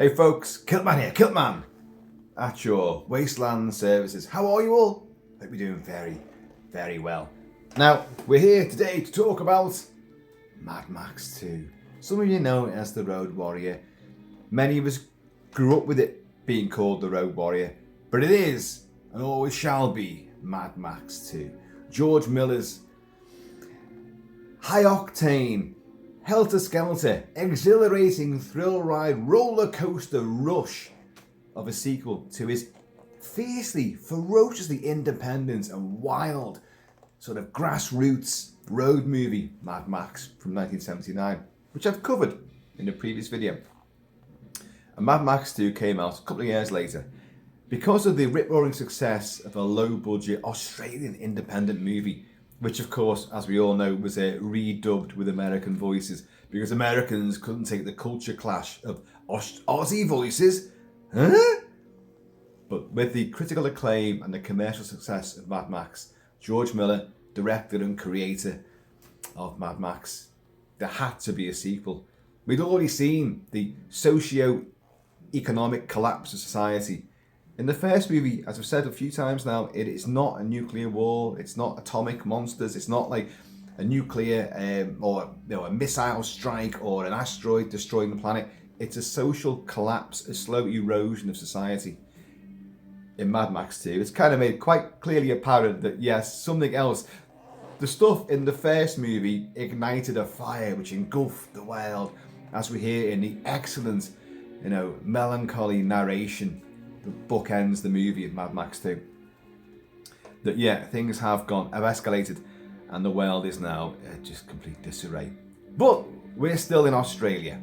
Hey folks, Kilt-Man here, Kilt-Man, at your Wasteland services. How are you all? Hope you're doing very, very well. Now, we're here today to talk about Mad Max 2. Some of you know it as the Road Warrior. Many of us grew up with it being called the Road Warrior, but it is, and always shall be, Mad Max 2. George Miller's high-octane, helter-skelter, exhilarating thrill ride, roller coaster rush of a sequel to his fiercely, ferociously independent and wild sort of grassroots road movie, Mad Max from 1979, which I've covered in a previous video. And Mad Max 2 came out a couple of years later because of the rip-roaring success of a low-budget Australian independent movie, which of course, as we all know, was redubbed with American voices because Americans couldn't take the culture clash of Aussie voices. Huh? But with the critical acclaim and the commercial success of Mad Max, George Miller, director and creator of Mad Max, there had to be a sequel. We'd already seen the socio-economic collapse of society. In the first movie, as I've said a few times now, it is not a nuclear war, it's not atomic monsters, it's not like a nuclear or a missile strike or an asteroid destroying the planet. It's a social collapse, a slow erosion of society. In Mad Max 2, it's kind of made quite clearly apparent that yes, something else. The stuff in the first movie ignited a fire which engulfed the world, as we hear in the excellent, melancholy narration that bookends the movie of Mad Max 2. That yeah, things have escalated, and the world is now just complete disarray. But we're still in Australia,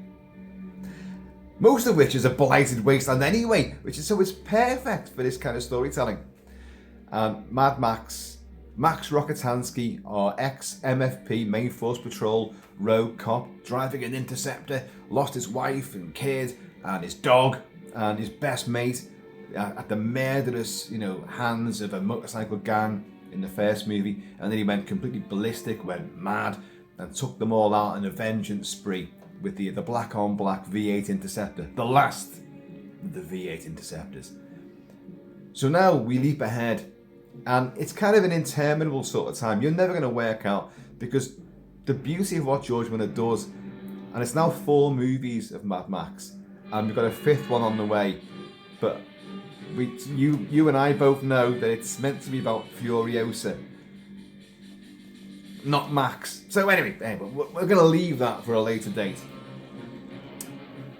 most of which is a blighted wasteland anyway, so it's perfect for this kind of storytelling. Mad Max Rokitansky, our ex-MFP Main Force Patrol rogue cop, driving an interceptor, lost his wife and kid and his dog and his best mate at the murderous, hands of a motorcycle gang in the first movie, and then he went completely ballistic, went mad, and took them all out in a vengeance spree with the black-on-black V8 Interceptor, the last of the V8 Interceptors. So now we leap ahead, and it's kind of an interminable sort of time. You're never going to work out, because the beauty of what George Miller does, and it's now 4 movies of Mad Max, and we've got a 5th one on the way, but you and I both know that it's meant to be about Furiosa, not Max. So anyway, we're going to leave that for a later date.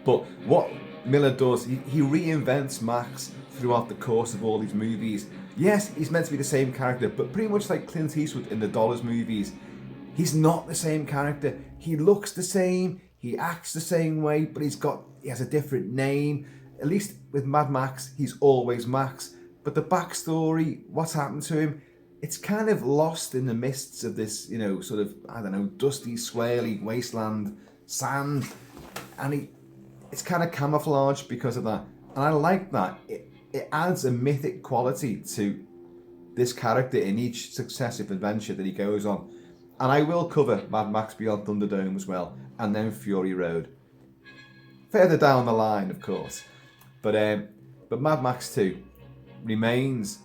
But what Miller does, he reinvents Max throughout the course of all these movies. Yes, he's meant to be the same character, but pretty much like Clint Eastwood in the Dollars movies, he's not the same character. He looks the same, he acts the same way, but he has a different name. At least with Mad Max, he's always Max. But the backstory, what's happened to him, it's kind of lost in the mists of this, dusty, swirly wasteland sand. And it's kind of camouflaged because of that. And I like that. It adds a mythic quality to this character in each successive adventure that he goes on. And I will cover Mad Max Beyond Thunderdome as well, and then Fury Road further down the line, of course. But Mad Max 2 remains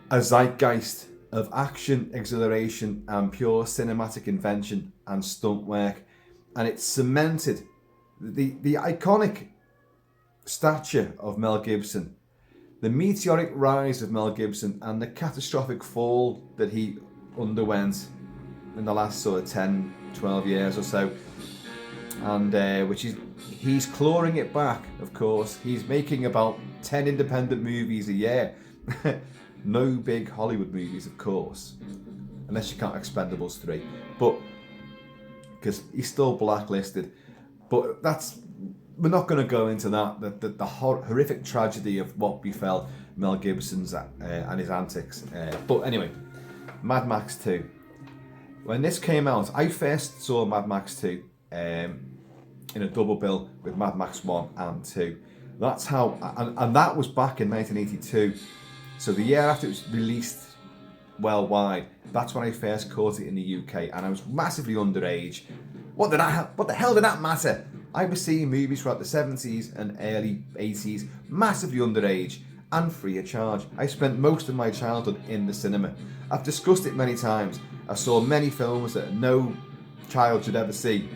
a zeitgeist of action, exhilaration, and pure cinematic invention and stunt work, and it cemented the iconic stature of Mel Gibson, the meteoric rise of Mel Gibson, and the catastrophic fall that he underwent in the last sort of 10, 12 years or so, and which he's clawing it back, of course. He's making about 10 independent movies a year. No big Hollywood movies, of course, unless you count Expendables 3, but because he's still blacklisted. But we're not going to go into that, the horrific tragedy of what befell Mel Gibson's and his antics. But anyway, Mad Max 2. When this came out, I first saw Mad Max 2 in a double bill with Mad Max 1 and 2. That's how, and that was back in 1982. So the year after it was released worldwide, that's when I first caught it in the UK, and I was massively underage. What the hell did that matter? I was seeing movies throughout the 70s and early 80s, massively underage and free of charge. I spent most of my childhood in the cinema. I've discussed it many times. I saw many films that no child should ever see,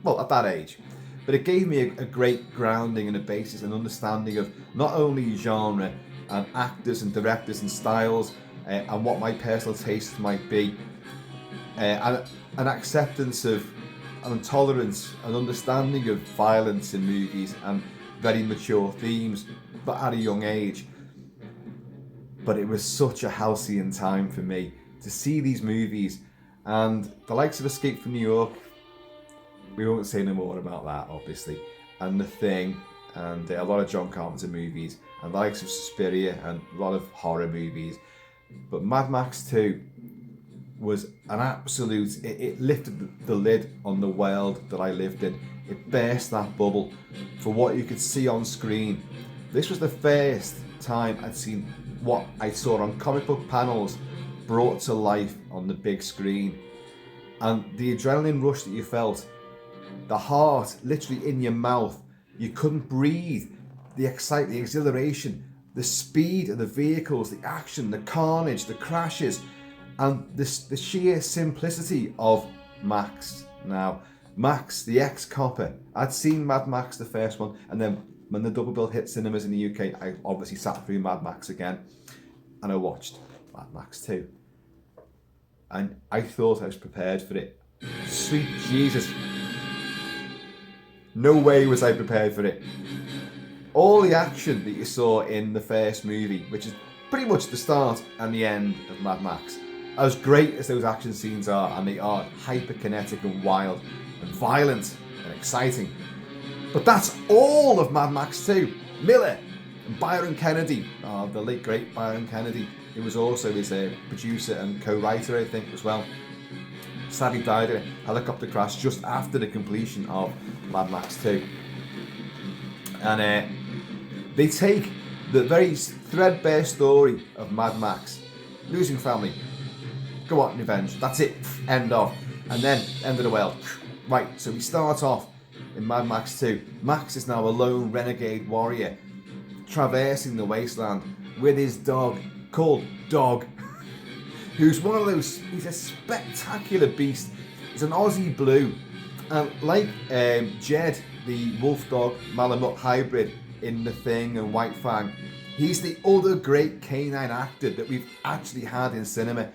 well, at that age. But it gave me a great grounding and a basis and understanding of not only genre and actors and directors and styles and what my personal tastes might be, and an acceptance of and tolerance and understanding of violence in movies and very mature themes, but at a young age. But it was such a halcyon time for me to see these movies, and the likes of Escape from New York, we won't say no more about that obviously, and The Thing, and a lot of John Carpenter movies, and the likes of Suspiria and a lot of horror movies. But Mad Max 2 was an absolute, it lifted the lid on the world that I lived in. It burst that bubble for what you could see on screen. This was the first time I'd seen what I saw on comic book panels brought to life on the big screen. And the adrenaline rush that you felt, the heart literally in your mouth, you couldn't breathe, the excitement, the exhilaration, the speed of the vehicles, the action, the carnage, the crashes, and the sheer simplicity of Max. Now, Max, the ex-copper, I'd seen Mad Max, the first one, and then when the double bill hit cinemas in the UK, I obviously sat through Mad Max again, and I watched Mad Max 2. And I thought I was prepared for it. Sweet Jesus. No way was I prepared for it. All the action that you saw in the first movie, which is pretty much the start and the end of Mad Max, as great as those action scenes are, and they are hyperkinetic and wild and violent and exciting, but that's all of Mad Max 2. Miller and Byron Kennedy, the late great Byron Kennedy, who was also his producer and co-writer, I think, as well, sadly died in a helicopter crash just after the completion of Mad Max 2. And they take the very threadbare story of Mad Max, losing family, go out and revenge, that's it, end of, and then end of the world. Right, so we start off in Mad Max 2. Max is now a lone renegade warrior traversing the wasteland with his dog, called Dog, who's one of those, he's a spectacular beast. He's an Aussie Blue, and like Jed, the wolf dog Malamute hybrid in The Thing and White Fang, he's the other great canine actor that we've actually had in cinema.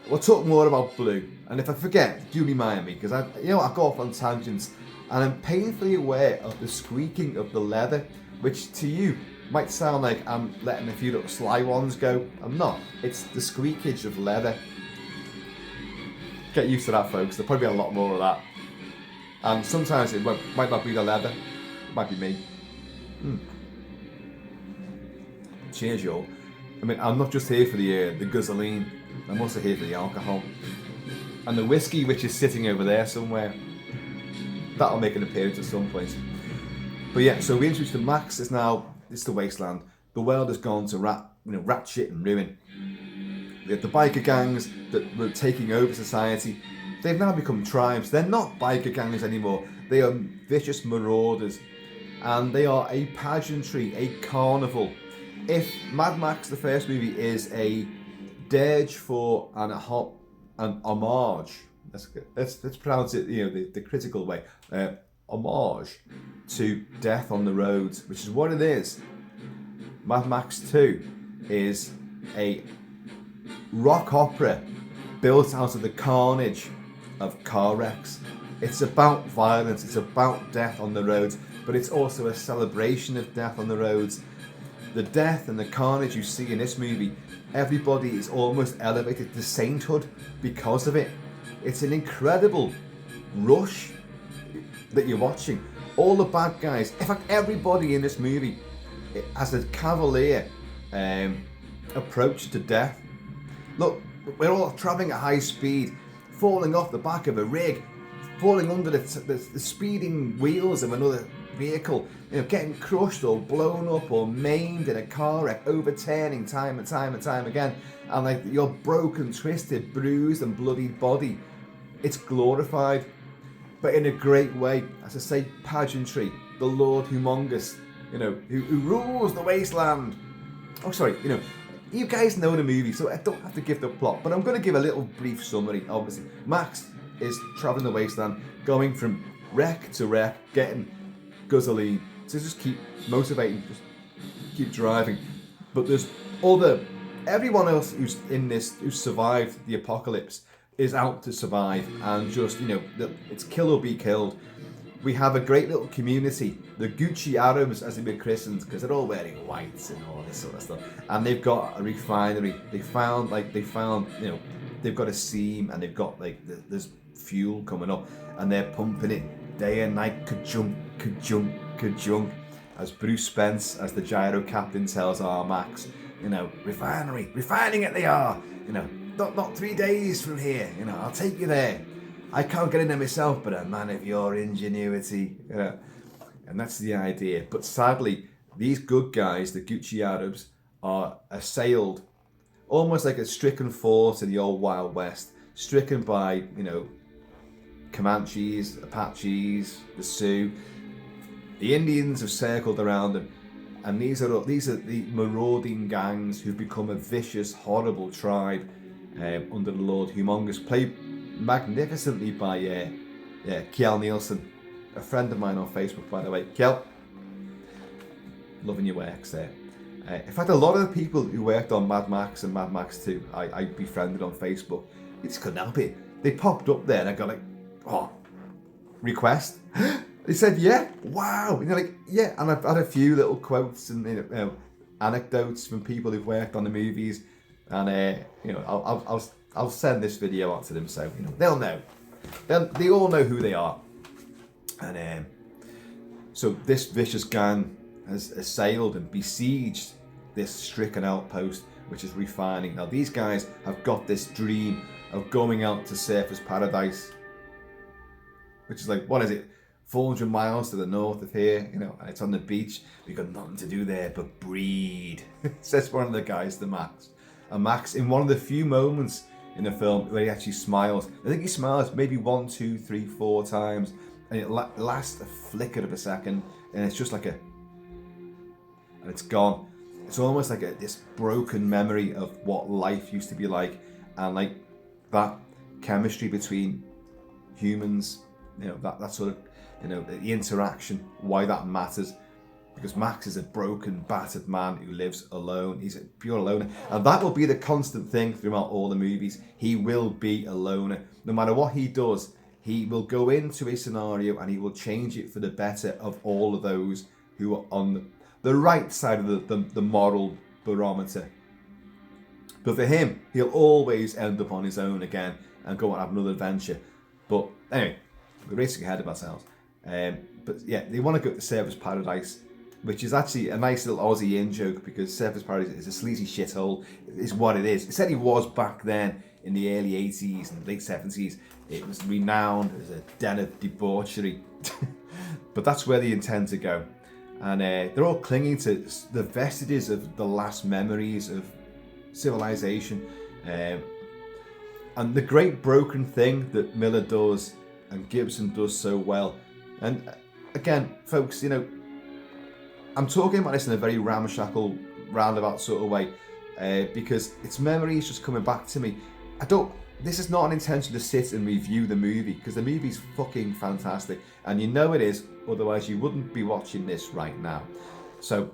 We'll talk more about Blue, and if I forget, do remind me, because I go off on tangents, and I'm painfully aware of the squeaking of the leather, which to you might sound like I'm letting a few little sly ones go. I'm not. It's the squeakage of leather. Get used to that, folks. There'll probably be a lot more of that. And sometimes it might not be the leather. It might be me. Cheers, y'all. I mean, I'm not just here for the gasoline. I'm also here for the alcohol. And the whiskey, which is sitting over there somewhere. That'll make an appearance at some point. But yeah, so we introduced the Max. It's the wasteland. The world has gone to rat shit and ruin. The biker gangs that were taking over society, they've now become tribes. They're not biker gangs anymore. They are vicious marauders. And they are a pageantry, a carnival. If Mad Max, the first movie, is a dirge for an homage, let's pronounce it, the critical way, homage to Death on the Roads, which is what it is. Mad Max 2 is a rock opera built out of the carnage of car wrecks. It's about violence, it's about death on the roads, but it's also a celebration of death on the roads. The death and the carnage you see in this movie, everybody is almost elevated to sainthood because of it. It's an incredible rush that you're watching. All the bad guys, in fact everybody in this movie has a cavalier approach to death. Look, we're all travelling at high speed, falling off the back of a rig, falling under the speeding wheels of another vehicle, getting crushed or blown up or maimed in a car wreck, overturning time and time and time again, and like your broken, twisted, bruised and bloodied body, it's glorified. but in a great way. As I say, pageantry, the Lord Humongous, who rules the wasteland. Oh, sorry, you guys know the movie, so I don't have to give the plot, but I'm going to give a little brief summary. Obviously, Max is traveling the wasteland, going from wreck to wreck, getting gasoline to just keep motivating, just keep driving. But there's everyone else who's in this, who survived the apocalypse, is out to survive, and just, it's kill or be killed. We have a great little community, the Gucci Arabs, as they've been christened, because they're all wearing whites and all this sort of stuff. And they've got a refinery. They found, they've got a seam, and they've got there's fuel coming up, and they're pumping it day and night, ka-junk, ka-junk, ka-junk. As Bruce Spence, as the gyro captain, tells our Max, refining it they are, not 3 days from here, I'll take you there. I can't get in there myself, but a man of your ingenuity, and that's the idea. But sadly, these good guys, the Gucci Arabs, are assailed, almost like a stricken fort in the old Wild West, stricken by, Comanches, Apaches, the Sioux. The Indians have circled around them, and these are the marauding gangs who've become a vicious, horrible tribe under the Lord Humongous, played magnificently by Kjell Nielsen, a friend of mine on Facebook, by the way. Kjell, loving your works there. In fact, a lot of the people who worked on Mad Max and Mad Max 2, I befriended on Facebook. I just couldn't help it. They popped up there, and I got request. They said, yeah, wow. And they're like, yeah. And I've had a few little quotes and anecdotes from people who've worked on the movies, and I'll send this video out to them, so they'll know. They all know who they are. And so this vicious gang has assailed and besieged this stricken outpost, which is refining. Now these guys have got this dream of going out to Surfer's Paradise, which is 400 miles to the north of here, and it's on the beach. We've got nothing to do there but breed, says one of the guys to Max. And Max, in one of the few moments in the film where he actually smiles, I think he smiles maybe 1, 2, 3, 4 times, and it lasts a flicker of a second, and it's just and it's gone. It's almost like this broken memory of what life used to be like, and that chemistry between humans, that sort of, the interaction, why that matters. Because Max is a broken, battered man who lives alone. He's a pure loner. And that will be the constant thing throughout all the movies. He will be a loner. No matter what he does, he will go into a scenario and he will change it for the better of all of those who are on the right side of the moral barometer. But for him, he'll always end up on his own again and go and have another adventure. But anyway, we're racing ahead of ourselves. But yeah, they want to go to Surfer's Paradise, which is actually a nice little Aussie in-joke, because Surfer's Paradise is a sleazy shithole, is what it is. It certainly was back then in the early 80s and late 70s. It was renowned as a den of debauchery. But that's where they intend to go. And they're all clinging to the vestiges of the last memories of civilization. And the great broken thing that Miller does and Gibson does so well. And again, folks, I'm talking about this in a very ramshackle, roundabout sort of way, because it's memories just coming back to me. This is not an intention to sit and review the movie, because the movie's fucking fantastic, and it is, otherwise you wouldn't be watching this right now. So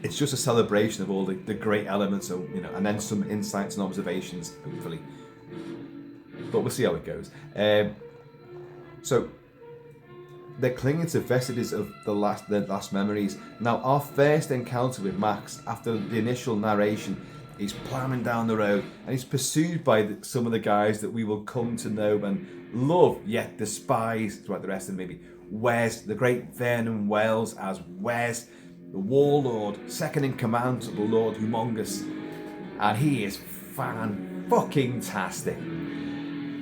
it's just a celebration of all the great elements, of, and then some insights and observations, hopefully. But we'll see how it goes. So they're clinging to vestiges of their last memories. Now, our first encounter with Max, after the initial narration, he's ploughing down the road, and he's pursued by some of the guys that we will come to know and love, yet despise throughout the rest of the movie. Wes, the great Vernon Wells as Wes, the warlord, second in command to the Lord Humongous, and he is fan-fucking-tastic.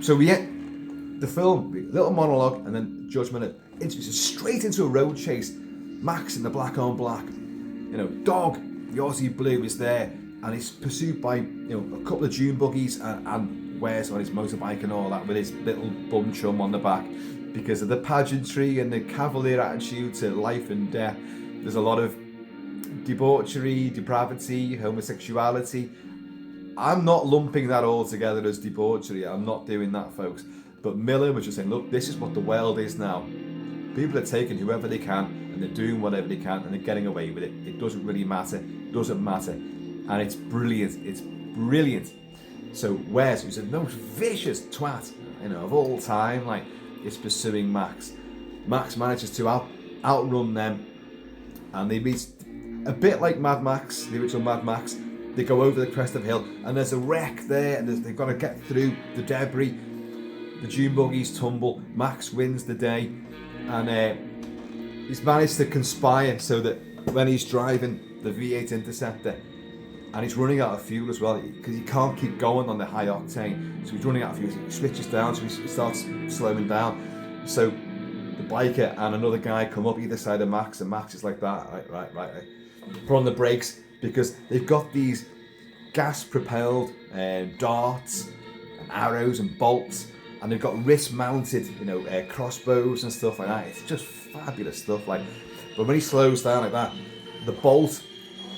So we get the film, little monologue, and then Judge Miller introduces straight into a road chase. Max in the black on black, Dog, the Aussie Blue, is there, and he's pursued by a couple of June buggies and Wes on his motorbike and all that, with his little bum chum on the back. because of the pageantry and the cavalier attitude to life and death. There's a lot of debauchery, depravity, homosexuality. I'm not lumping that all together as debauchery. I'm not doing that, folks. But Miller was just saying, look, this is what the world is now. People are taking whoever they can and they're doing whatever they can and they're getting away with it. It doesn't really matter. It doesn't matter. And it's brilliant. It's brilliant. So Wes, who's the most vicious twat, of all time, like, is pursuing Max. Max manages to outrun them, and they meet a bit like Mad Max, the original Mad Max. They go over the crest of the hill, and there's a wreck there, and they've got to get through the debris. The dune buggies tumble. Max wins the day, and he's managed to conspire so that when he's driving the V8 Interceptor, and he's running out of fuel as well, because he can't keep going on the high octane, so he's running out of fuel. He switches down, so he starts slowing down. So the biker and another guy come up either side of Max, and Max is like that, right. Put on the brakes, because they've got these gas-propelled darts and arrows and bolts, and they've got wrist-mounted, crossbows and stuff like that. It's just fabulous stuff. But when he slows down like that, the bolt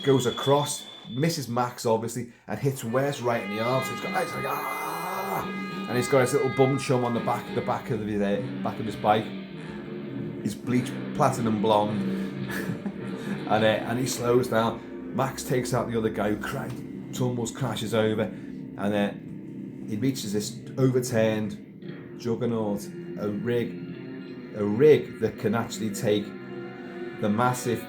goes across, misses Max obviously, and hits Wes right in the arm. So he's and he's got his little bum chum on the back of his bike. He's bleached platinum blonde, and he slows down. Max takes out the other guy who tumbles, crashes over, and he reaches this overturned juggernaut, a rig that can actually take the massive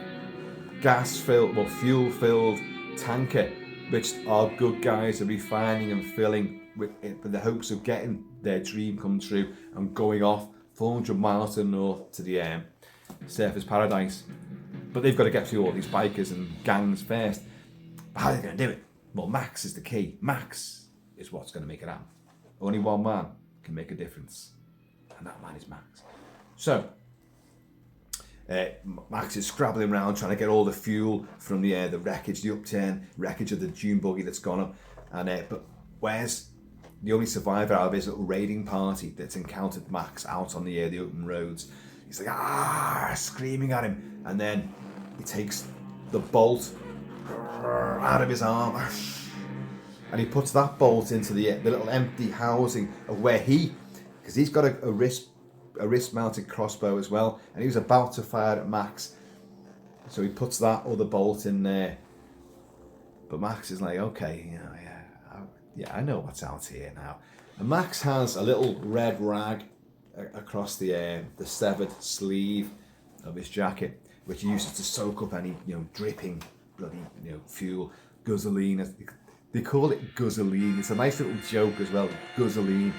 fuel-filled tanker, which our good guys are refining and filling with the hopes of getting their dream come true and going off 400 miles to the north to the surface paradise. But they've got to get through all these bikers and gangs first. But how are they going to do it? Well, Max is the key. Max is what's going to make it happen. Only one man can make a difference, and that man is Max. So Max is scrabbling around trying to get all the fuel from the wreckage, the upturned wreckage of the dune buggy that's gone up. And but Wes, the only survivor out of his little raiding party that's encountered Max out on the open roads, he's like screaming at him, and then he takes the bolt out of his arm, and he puts that bolt into the little empty housing of where because he's got a wrist-mounted crossbow as well, and he was about to fire at Max, so he puts that other bolt in there. But Max is like, okay, I know what's out here now. And Max has a little red rag across the severed sleeve of his jacket, which he uses to soak up any dripping bloody fuel, guzzolene. They call it guzzolene. It's a nice little joke as well, guzzolene.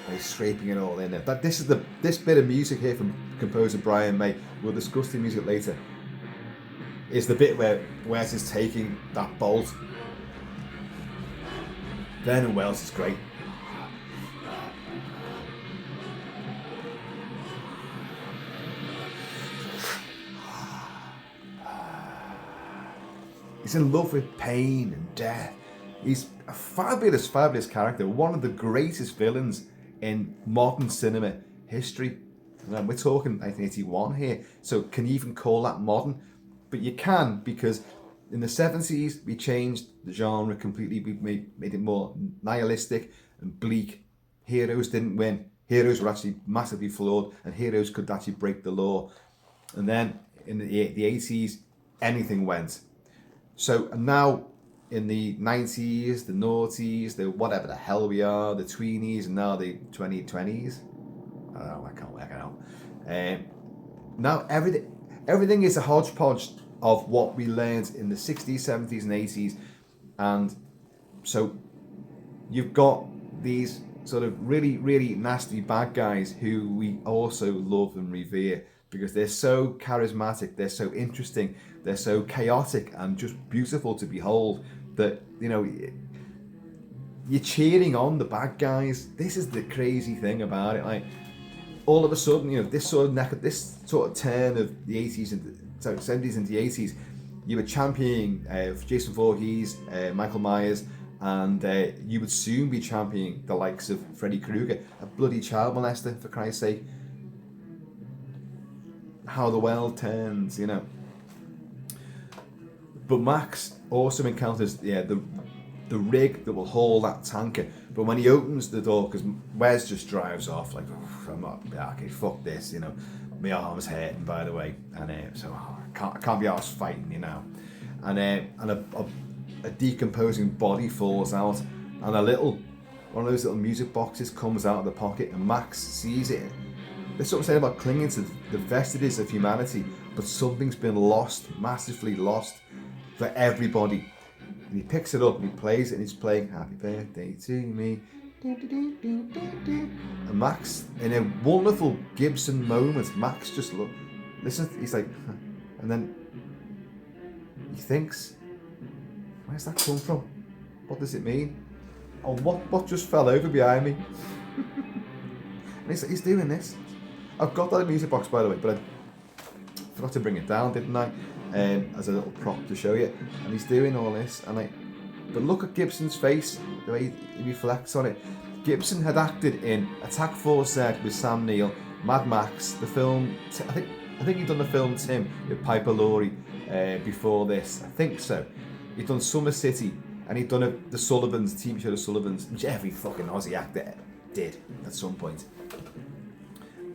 And he's scraping it all in there. But this bit of music here from composer Brian May, we'll discuss the music later, is the bit where Wes is taking that bolt. Vernon Wells is great. He's in love with pain and death. He's a fabulous, fabulous character. One of the greatest villains in modern cinema history. And we're talking 1981 here. So can you even call that modern? But you can, because in the 70s, we changed the genre completely. We made it more nihilistic and bleak. Heroes didn't win. Heroes were actually massively flawed, and heroes could actually break the law. And then in the 80s, anything went. So now in the 90s, the noughties, the whatever the hell we are, the tweenies, and now the 2020s. I don't know, I can't work it out. Now everything is a hodgepodge of what we learned in the 60s, 70s, and 80s. And so you've got these sort of really, really nasty bad guys who we also love and revere because they're so charismatic, they're so interesting, they're so chaotic and just beautiful to behold that, you're cheering on the bad guys. This is the crazy thing about it. Like, all of a sudden, this sort of turn of the 80s and 70s into the 80s, you were championing Jason Voorhees, Michael Myers, and you would soon be championing the likes of Freddy Krueger, a bloody child molester, for Christ's sake. How the world turns, you know. But Max also encounters the rig that will haul that tanker. But when he opens the door, because Wes just drives off like, I'm not, okay, fuck this, you know. My arm's hurting, by the way, and so I can't be arsed fighting, you know. And a decomposing body falls out, and one of those little music boxes comes out of the pocket, and Max sees it. There's something saying about clinging to the vestiges of humanity, but something's been lost, massively lost, for everybody. And he picks it up and he plays it, and he's playing Happy Birthday to Me. And Max, in a wonderful Gibson moment, Max just listens, he's like, and then he thinks, where's that come from? What does it mean? Oh, what just fell over behind me? And he's doing this. I've got that in the music box, by the way, but I forgot to bring it down, didn't I? As a little prop to show you. And he's doing all this, and but look at Gibson's face, the way he reflects on it. Gibson had acted in Attack Force Z with Sam Neill, Mad Max, the film, I think he'd done the film Tim with Piper Laurie before this, I think so. He'd done Summer City, and he'd done the Sullivans, the TV show The Sullivans, which every fucking Aussie actor did at some point.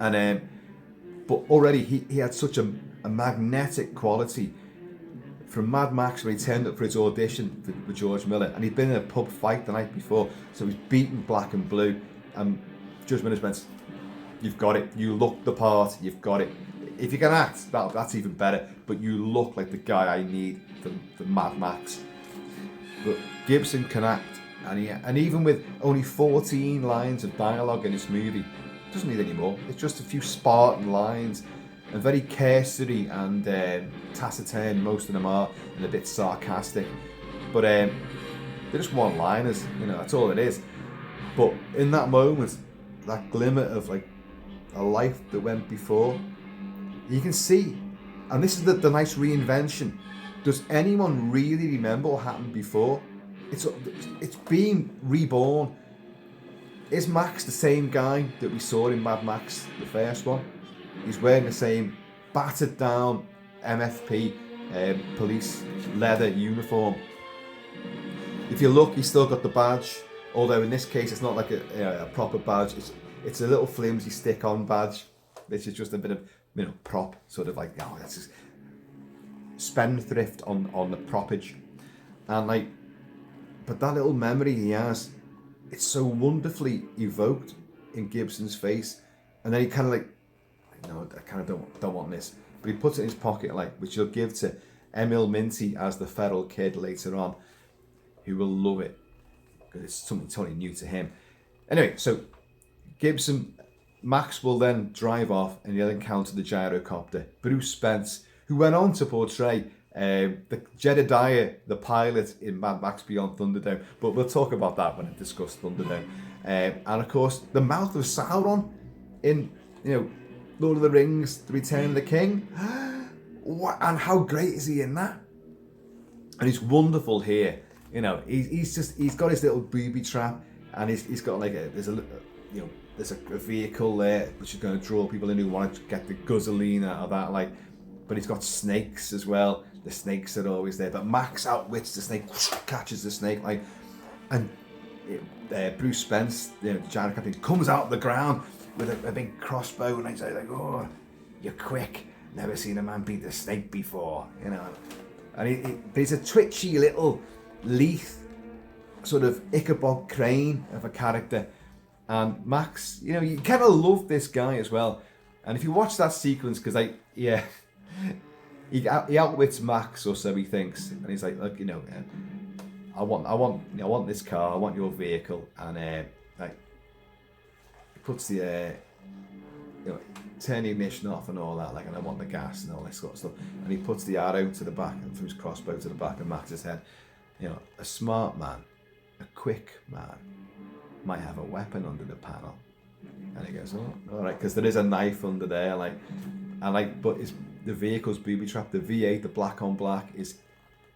And but already he had such a magnetic quality from Mad Max when he turned up for his audition for George Miller, and he'd been in a pub fight the night before, so he's beaten black and blue, and George Miller's went, you've got it, you look the part, you've got it. If you can act, that's even better, but you look like the guy I need for Mad Max. But Gibson can act, and even with only 14 lines of dialogue in this movie, doesn't need any more. It's just a few Spartan lines, and very cursory and taciturn, most of them are, and a bit sarcastic. But they're just one-liners, you know, that's all it is. But in that moment, that glimmer of like a life that went before, you can see, and this is the nice reinvention. Does anyone really remember what happened before? It's being reborn. Is Max the same guy that we saw in Mad Max, the first one? He's wearing the same battered down MFP police leather uniform. If you look, he's still got the badge, although in this case it's not like a proper badge. It's a little flimsy stick-on badge. This is just a bit of, you know, prop, sort of like, oh, that's just spendthrift on the propage. And like, but that little memory he has, it's so wonderfully evoked in Gibson's face. And then he kind of like, no, I kind of don't want this. But he puts it in his pocket, like, which he'll give to Emil Minty as the feral kid later on, who will love it because it's something totally new to him. Anyway, so Max will then drive off, and he'll encounter the gyrocopter. Bruce Spence, who went on to portray the Jedediah, the pilot in Mad Max Beyond Thunderdome, but we'll talk about that when I discuss Thunderdome. And of course, the mouth of Sauron in, you know, Lord of the Rings, The Return of the King. What, and how great is he in that? And he's wonderful here. You know, he's got his little booby trap, and he's got like there's a vehicle there which is going to draw people in who want to get the guzzolina out of that, like. But he's got snakes as well. The snakes are always there, but Max outwits the snake, catches the snake, like, and Bruce Spence, the giant captain, comes out of the ground with a big crossbow, and he's like, oh, you're quick. Never seen a man beat a snake before, you know. And there's a twitchy little Leith, sort of Ichabod Crane of a character. And Max, you know, you kind of love this guy as well. And if you watch that sequence, because he outwits Max, or so he thinks, and he's like, look, you know, I want this car, I want your vehicle, and like, he puts the turn the ignition off and all that, like, and I want the gas and all this sort of stuff, and he puts the arrow to the back, and from his crossbow to the back of Max's head. You know, a smart man, a quick man, might have a weapon under the panel, and he goes, oh, all right, because there is a knife under there, like, and like, but the vehicle's booby trap, the V8, the black on black, is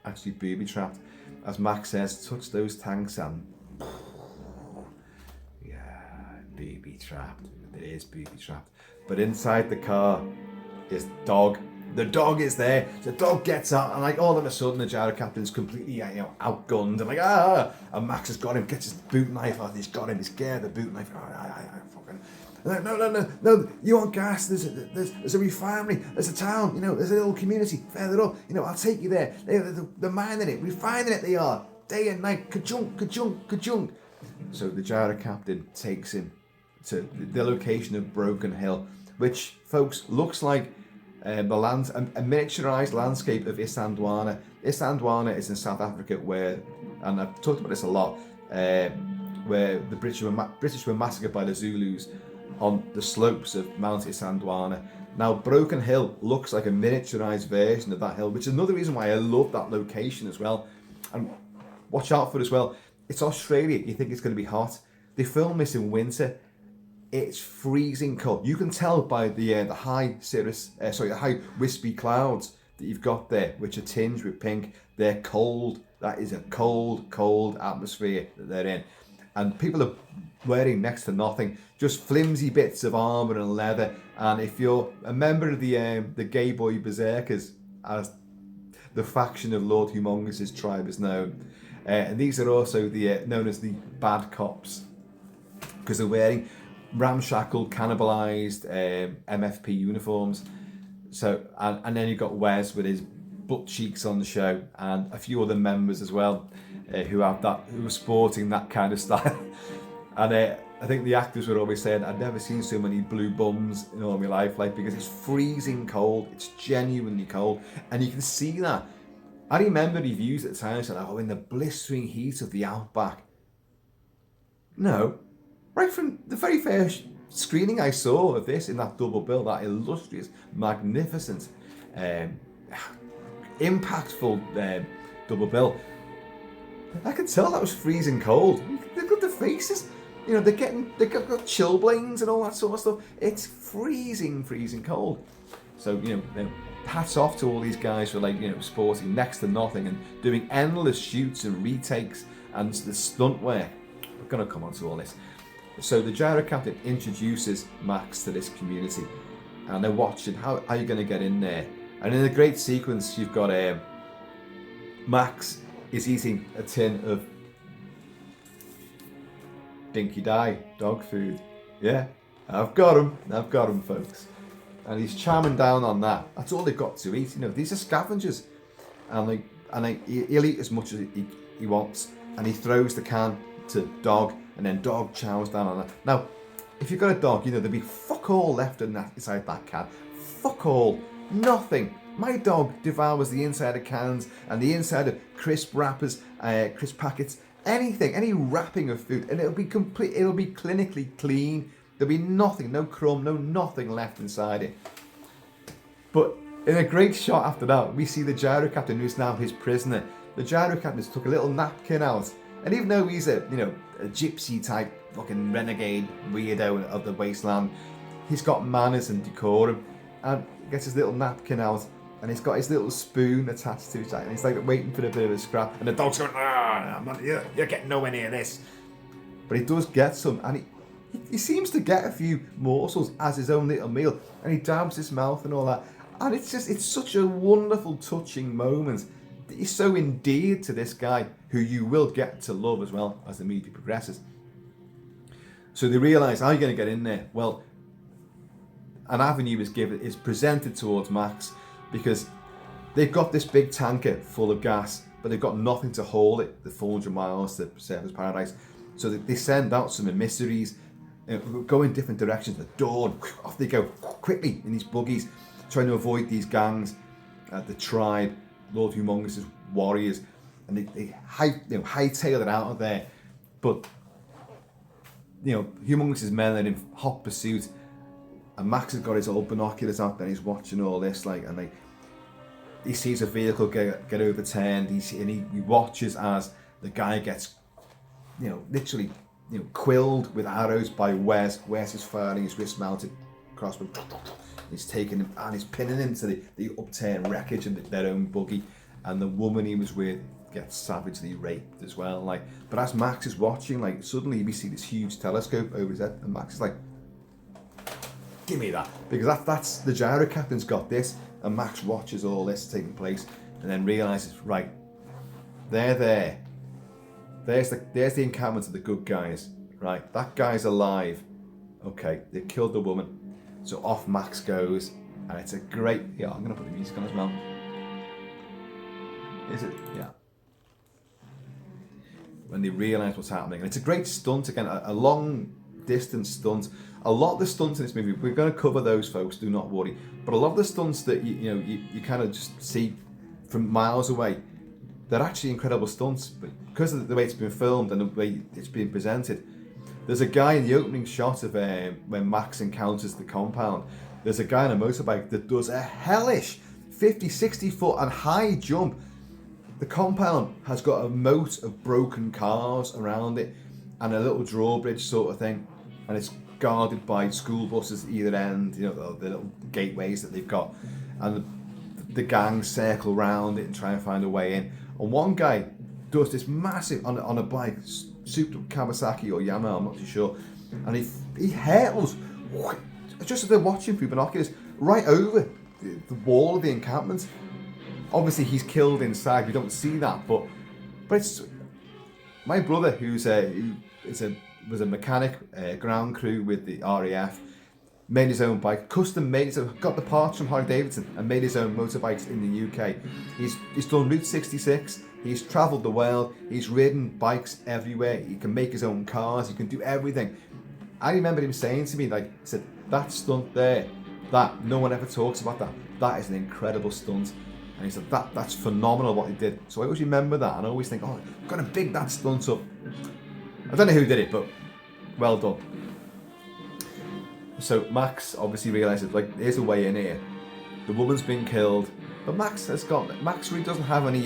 actually booby-trapped. As Max says, touch those tanks and... yeah, booby-trapped. It is booby-trapped. But inside the car is the dog. The dog is there. The dog gets out, and like all of a sudden, the gyro captain's completely, outgunned, and like and Max has got him. Gets his boot knife out. He's got him. He's scared. The boot knife. Fucking. No! You want gas? There's a refinery. There's a town. There's a little community further up. I'll take you there. They're mining it, refining it. They are day and night. Ka-chunk. So the gyro captain takes him to the location of Broken Hill, which, folks, looks like a miniaturized landscape of Isandlwana. Isandlwana is in South Africa, where, and I've talked about this a lot, where the British were massacred by the Zulus on the slopes of Mount Isandlwana. Now, Broken Hill looks like a miniaturized version of that hill, which is another reason why I love that location as well. And watch out for it as well. It's Australia. You think it's going to be hot. They film this in winter. It's freezing cold. You can tell by the high wispy clouds that you've got there, which are tinged with pink. They're cold. That is a cold atmosphere that they're in. And people are wearing next to nothing, just flimsy bits of armour and leather. And if you're a member of the Gay Boy Berserkers, as the faction of Lord Humongous's tribe is known, and these are also known as the bad cops, because they're wearing ramshackle, cannibalized MFP uniforms. So and then you've got Wes with his butt cheeks on the show, and a few other members as well who are sporting that kind of style. And I think the actors were always saying, I've never seen so many blue bums in all my life, because it's freezing cold. It's genuinely cold, and you can see that. I remember reviews at the time saying, in the blistering heat of the outback. No. Right from the very first screening I saw of this in that double bill, that illustrious, magnificent, impactful double bill, I could tell that was freezing cold. They've got the faces, they've got chilblains and all that sort of stuff. It's freezing cold. So, hats off to all these guys for sporting next to nothing and doing endless shoots and retakes and the stunt work. We're going to come on to all this. So the gyro captain introduces Max to this community, and they're watching how are you going to get in there. And in a great sequence, you've got Max is eating a tin of Dinky Dye dog food. Yeah, I've got him, folks. And he's chomping down on that. That's all they've got to eat. These are scavengers, and he'll eat as much as he wants, and he throws the can to Dog, and then Dog chows down on that. Now, if you've got a dog, there'll be fuck all left inside that can. Fuck all. Nothing. My dog devours the inside of cans and the inside of crisp wrappers, crisp packets, anything, any wrapping of food, and it'll be clinically clean. There'll be nothing, no crumb, nothing left inside it. But in a great shot after that, we see the gyro captain, who's now his prisoner. The gyro captain has took a little napkin out, and even though he's a gypsy type fucking renegade weirdo of the wasteland, he's got manners and decorum, and gets his little napkin out, and he's got his little spoon attached to his side, and he's waiting for a bit of a scrap, and the dog's going, you're getting nowhere near this. But he does get some, and he seems to get a few morsels as his own little meal, and he dabs his mouth and all that, and it's such a wonderful, touching moment that you're so endeared to this guy, who you will get to love as well as the movie progresses. So they realise, how are you going to get in there? Well, an avenue is presented towards Max, because they've got this big tanker full of gas, but they've got nothing to haul it the 400 miles to Surfer's Paradise. So they send out some emissaries, go in different directions. At dawn, off they go quickly in these buggies, trying to avoid these gangs, the tribe, Lord Humongous's warriors, and they hightail it out of there. But Humongous's men are in hot pursuit, and Max has got his old binoculars out there. He's watching all this, and he sees a vehicle get overturned. He watches as the guy gets, literally, quilled with arrows by Wes. Wes is firing his wrist-mounted crossbow. He's taking him and he's pinning him to the upturned wreckage of their own buggy, and the woman he was with gets savagely raped as well. Like, but as Max is watching, like suddenly we see this huge telescope over his head, and Max is like, "Give me that," because that's the gyro captain's got this, and Max watches all this taking place, and then realizes, right, they're there. There's the encampment of the good guys. Right, that guy's alive. Okay, they killed the woman. So off Max goes, and it's a great. Yeah, I'm gonna put the music on as well. Is it? Yeah. When they realise what's happening, and it's a great stunt again, a long distance stunt. A lot of the stunts in this movie, we're going to cover those, folks. Do not worry. But a lot of the stunts that you kind of just see from miles away, they're actually incredible stunts. But because of the way it's been filmed and the way it's been presented, there's a guy in the opening shot of when Max encounters the compound. There's a guy on a motorbike that does a hellish 50, 60 foot and high jump. The compound has got a moat of broken cars around it and a little drawbridge sort of thing, and it's guarded by school buses at either end, the little gateways that they've got, and the gangs circle around it and try and find a way in. And one guy does this massive, on a bike, souped up Kawasaki or Yamaha, I'm not too sure, and he hurtles, just as they're watching through binoculars, right over the wall of the encampment. Obviously he's killed inside, we don't see that, but it's my brother, who was a mechanic, ground crew with the RAF, made his own bike, custom made, so got the parts from Harley Davidson and made his own motorbikes in the UK. He's done Route 66, he's travelled the world, he's ridden bikes everywhere, he can make his own cars, he can do everything. I remember him saying to me, like, he said, that stunt there, that no one ever talks about that is an incredible stunt. And he said, that's phenomenal what he did. So I always remember that, and I always think, oh, I've got to big that stunt up. I don't know who did it, but well done. So Max obviously realises, like, there's a way in here. The woman's been killed, but Max really doesn't have any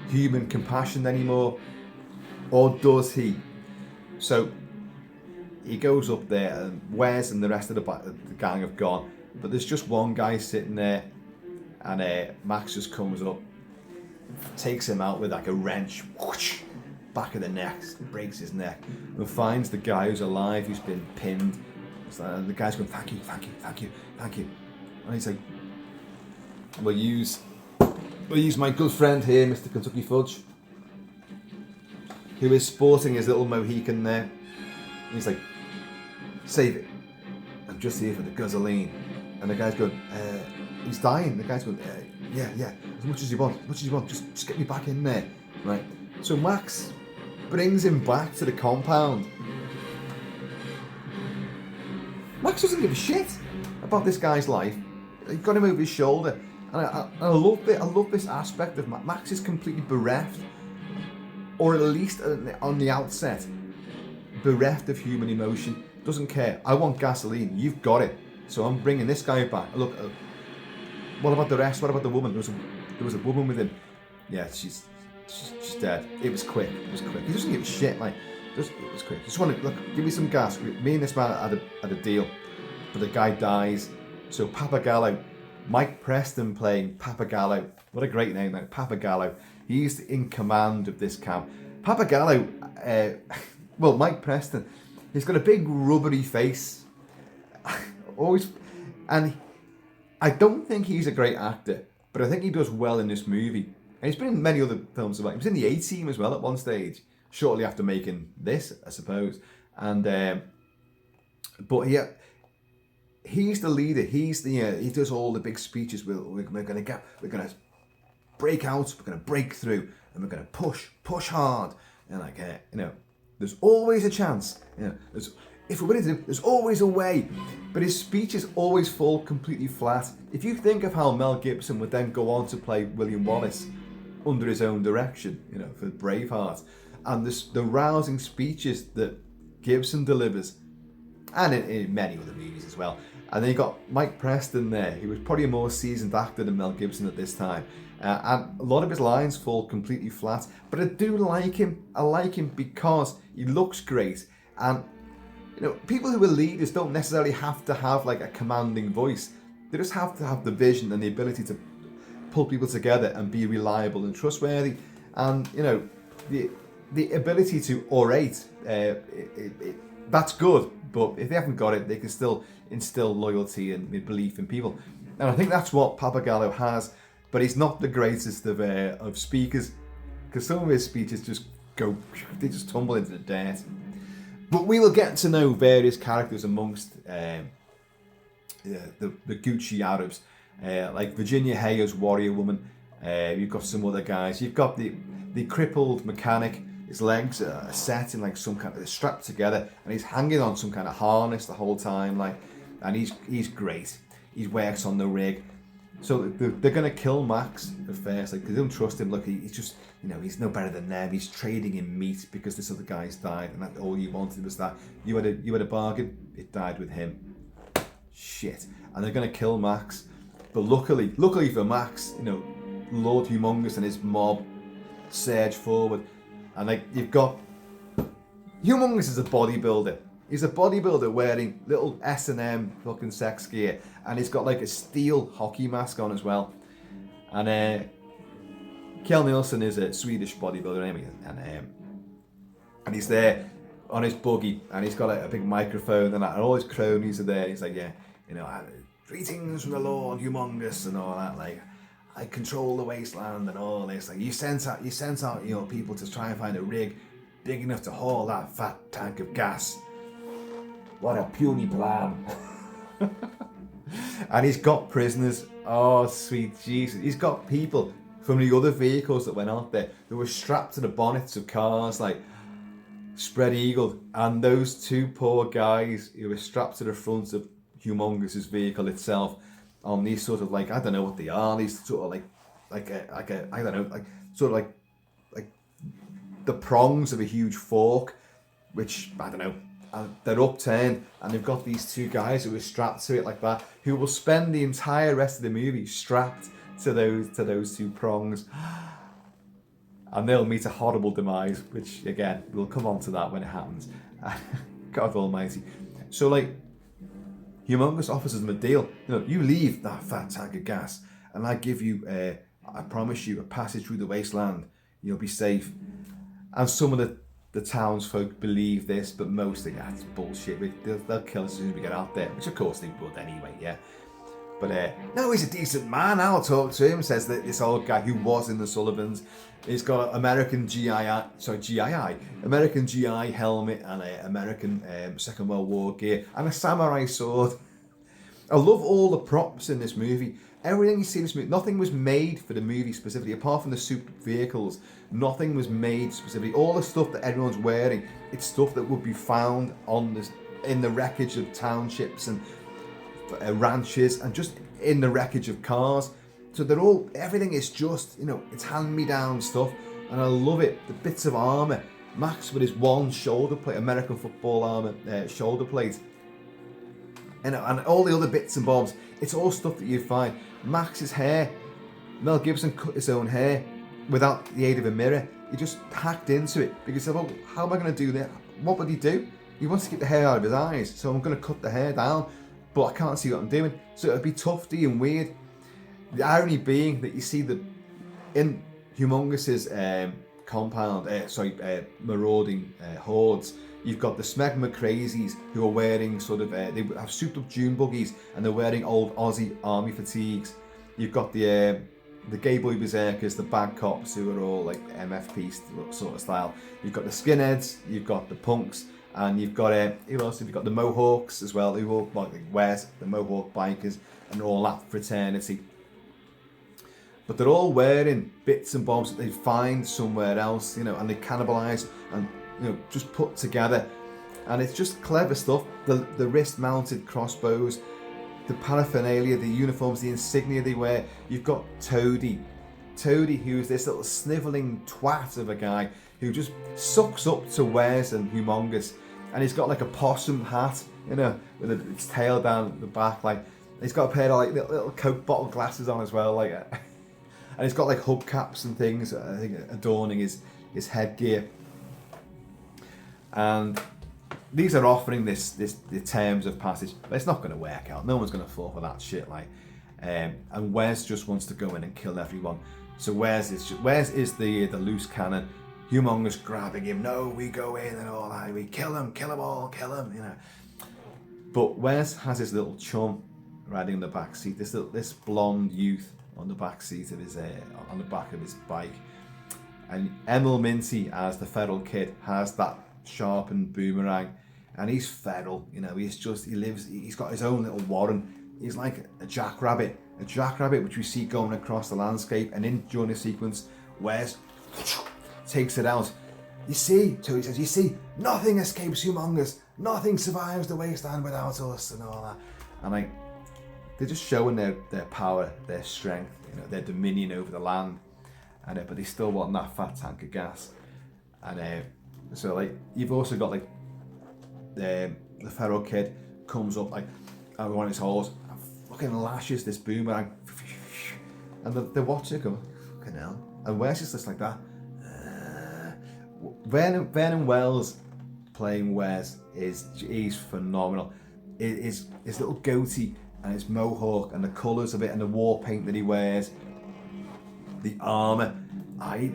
human compassion anymore, or does he? So he goes up there, and Wes and the rest of the gang have gone, but there's just one guy sitting there, and Max just comes up, takes him out with like a wrench, whoosh, back of the neck, breaks his neck, and finds the guy who's alive, who's been pinned. And the guy's going, thank you, thank you, thank you, thank you. And he's like, we'll use my good friend here, Mr. Kentucky Fudge, who is sporting his little Mohican there. And he's like, save it. I'm just here for the gasoline. And the guy's going, he's dying. The guy's going, yeah, as much as you want, just get me back in there, right? So Max brings him back to the compound. Max doesn't give a shit about this guy's life. He got him over his shoulder, and I love it. I love this aspect of Max. Max is completely bereft, or at least on the outset, bereft of human emotion. Doesn't care. I want gasoline. You've got it. So I'm bringing this guy back. Look, what about the rest? What about the woman? There was a woman with him. Yeah, she's dead. It was quick. He doesn't give a shit. Like, it was quick. Just want to look. Give me some gas. Me and this man had a deal, but the guy dies. So Papagallo, Mike Preston playing Papagallo. What a great name, like Papagallo. He's in command of this camp. Papagallo, well, Mike Preston, he's got a big rubbery face. Always, and I don't think he's a great actor, but I think he does well in this movie. And he's been in many other films as well. He was in the A-Team as well at one stage, shortly after making this, I suppose. And but yeah, he's the leader. He's the he does all the big speeches. We're gonna break out. We're gonna break through, and we're gonna push hard. And like there's always a chance. If we're willing to, there's always a way. But his speeches always fall completely flat. If you think of how Mel Gibson would then go on to play William Wallace under his own direction, for Braveheart, and the rousing speeches that Gibson delivers, and in many other movies as well. And then you got Mike Preston there, who was probably a more seasoned actor than Mel Gibson at this time. And a lot of his lines fall completely flat. But I do like him. I like him because he looks great. And people who are leaders don't necessarily have to have like a commanding voice. They just have to have the vision and the ability to pull people together and be reliable and trustworthy. And you know, the ability to orate, that's good. But if they haven't got it, they can still instill loyalty and belief in people. And I think that's what Pappagallo has. But he's not the greatest of speakers, because some of his speeches just they just tumble into the dirt. But we will get to know various characters amongst the Gucci Arabs, like Virginia Hayer's warrior woman. You've got some other guys. You've got the crippled mechanic. His legs are set in like some kind of strapped together, and he's hanging on some kind of harness the whole time. Like, and he's great. He works on the rig. So they're gonna kill Max at first, like they don't trust him. Look, he's just, you know, he's no better than them. He's trading in meat because this other guy's died, and that all you wanted was that. You had a bargain. It died with him. Shit. And they're gonna kill Max. But luckily for Max, you know, Lord Humongous and his mob surge forward, and like you've got Humongous is a bodybuilder. He's a bodybuilder wearing little S&M fucking sex gear, and he's got like a steel hockey mask on as well. And Kjell Nielsen is a Swedish bodybuilder anyway, and he's there on his buggy, and he's got a big microphone, and all his cronies are there. He's like, yeah, you know, greetings from the Lord Humongous and all that. Like, I control the wasteland and all this. Like, you sent out, you know, people to try and find a rig big enough to haul that fat tank of gas. What a puny plan. And he's got prisoners. Oh, sweet Jesus. He's got people from the other vehicles that went out there who were strapped to the bonnets of cars, like spread eagled. And those two poor guys who were strapped to the front of Humongous's vehicle itself on these sort of like, I don't know what they are, these sort of like I don't know, like sort of like the prongs of a huge fork, which, I don't know, and they're upturned, and they've got these two guys who are strapped to it like that, who will spend the entire rest of the movie strapped to those two prongs, and they'll meet a horrible demise, which again we'll come on to that when it happens. God Almighty. So like, Humongous offers them a deal. You know, you leave that fat tank of gas, and I give you, I promise you, a passage through the wasteland. You'll be safe. And some of the townsfolk believe this, but most think that's bullshit. They'll kill us as soon as we get out there, which of course they would anyway, yeah. But no, he's a decent man. I'll talk to him. Says that this old guy who was in the Sullivans. He's got an American American GI helmet and an American Second World War gear and a samurai sword. I love all the props in this movie. Everything you see in this movie, nothing was made for the movie specifically, apart from the super vehicles. Nothing was made specifically. All the stuff that everyone's wearing, it's stuff that would be found in the wreckage of townships and ranches, and just in the wreckage of cars. So everything is just, you know, it's hand-me-down stuff, and I love it. The bits of armour, Max with his one shoulder plate, American football armour shoulder plate, and all the other bits and bobs, it's all stuff that you find. Max's hair, Mel Gibson cut his own hair without the aid of a mirror. He just hacked into it because he said, well, how am I going to do that? What would he do? He wants to keep the hair out of his eyes, so I'm going to cut the hair down, but I can't see what I'm doing. So it'd be tufty and weird. The irony being that you see in Humongous's compound, marauding hordes, you've got the Smegma crazies who are wearing sort of, they have souped up dune buggies and they're wearing old Aussie army fatigues. You've got the gay boy berserkers, the bad cops who are all like MFP sort of style. You've got the skinheads, you've got the punks, and you've got who else? You've got the Mohawks as well, who all like wears the Mohawk bikers and all that fraternity. But they're all wearing bits and bobs that they find somewhere else, you know, and they cannibalise and, you know, just put together. And it's just clever stuff. The wrist-mounted crossbows, the paraphernalia, the uniforms, the insignia they wear. You've got Toady, who's this little snivelling twat of a guy who just sucks up to Wes and Humongous. And he's got like a possum hat, you know, with its tail down the back. Like, he's got a pair of like little Coke bottle glasses on as well, like. And he's got like hubcaps and things, I think, adorning his headgear. And these are offering the terms of passage, but it's not going to work out. No one's going to fall for that shit. Like, and Wes just wants to go in and kill everyone. So Wes is the loose cannon. Humongous grabbing him. No, we go in and all that. We kill him all, kill him. You know. But Wes has his little chum riding in the back seat. This blonde youth on the back seat of his on the back of his bike. And Emil Minty, as the feral kid, has that sharpened boomerang, and he's feral. You know, he's got his own little warren. He's like a jackrabbit which we see going across the landscape. And during the sequence, Wes takes it out. You see, Tony says, you see, nothing escapes Humongous. Nothing survives the wasteland without us and all that. And like, they're just showing their power, their strength, you know, their dominion over the land. And but they still want that fat tank of gas. And so like, you've also got like the feral kid comes up like on one of his holes and fucking lashes this boomerang. And the watcher go, fucking hell. And Wes is just like that. Vernon Wells playing Wes he's phenomenal. His little goatee and his mohawk and the colours of it and the war paint that he wears, the armour,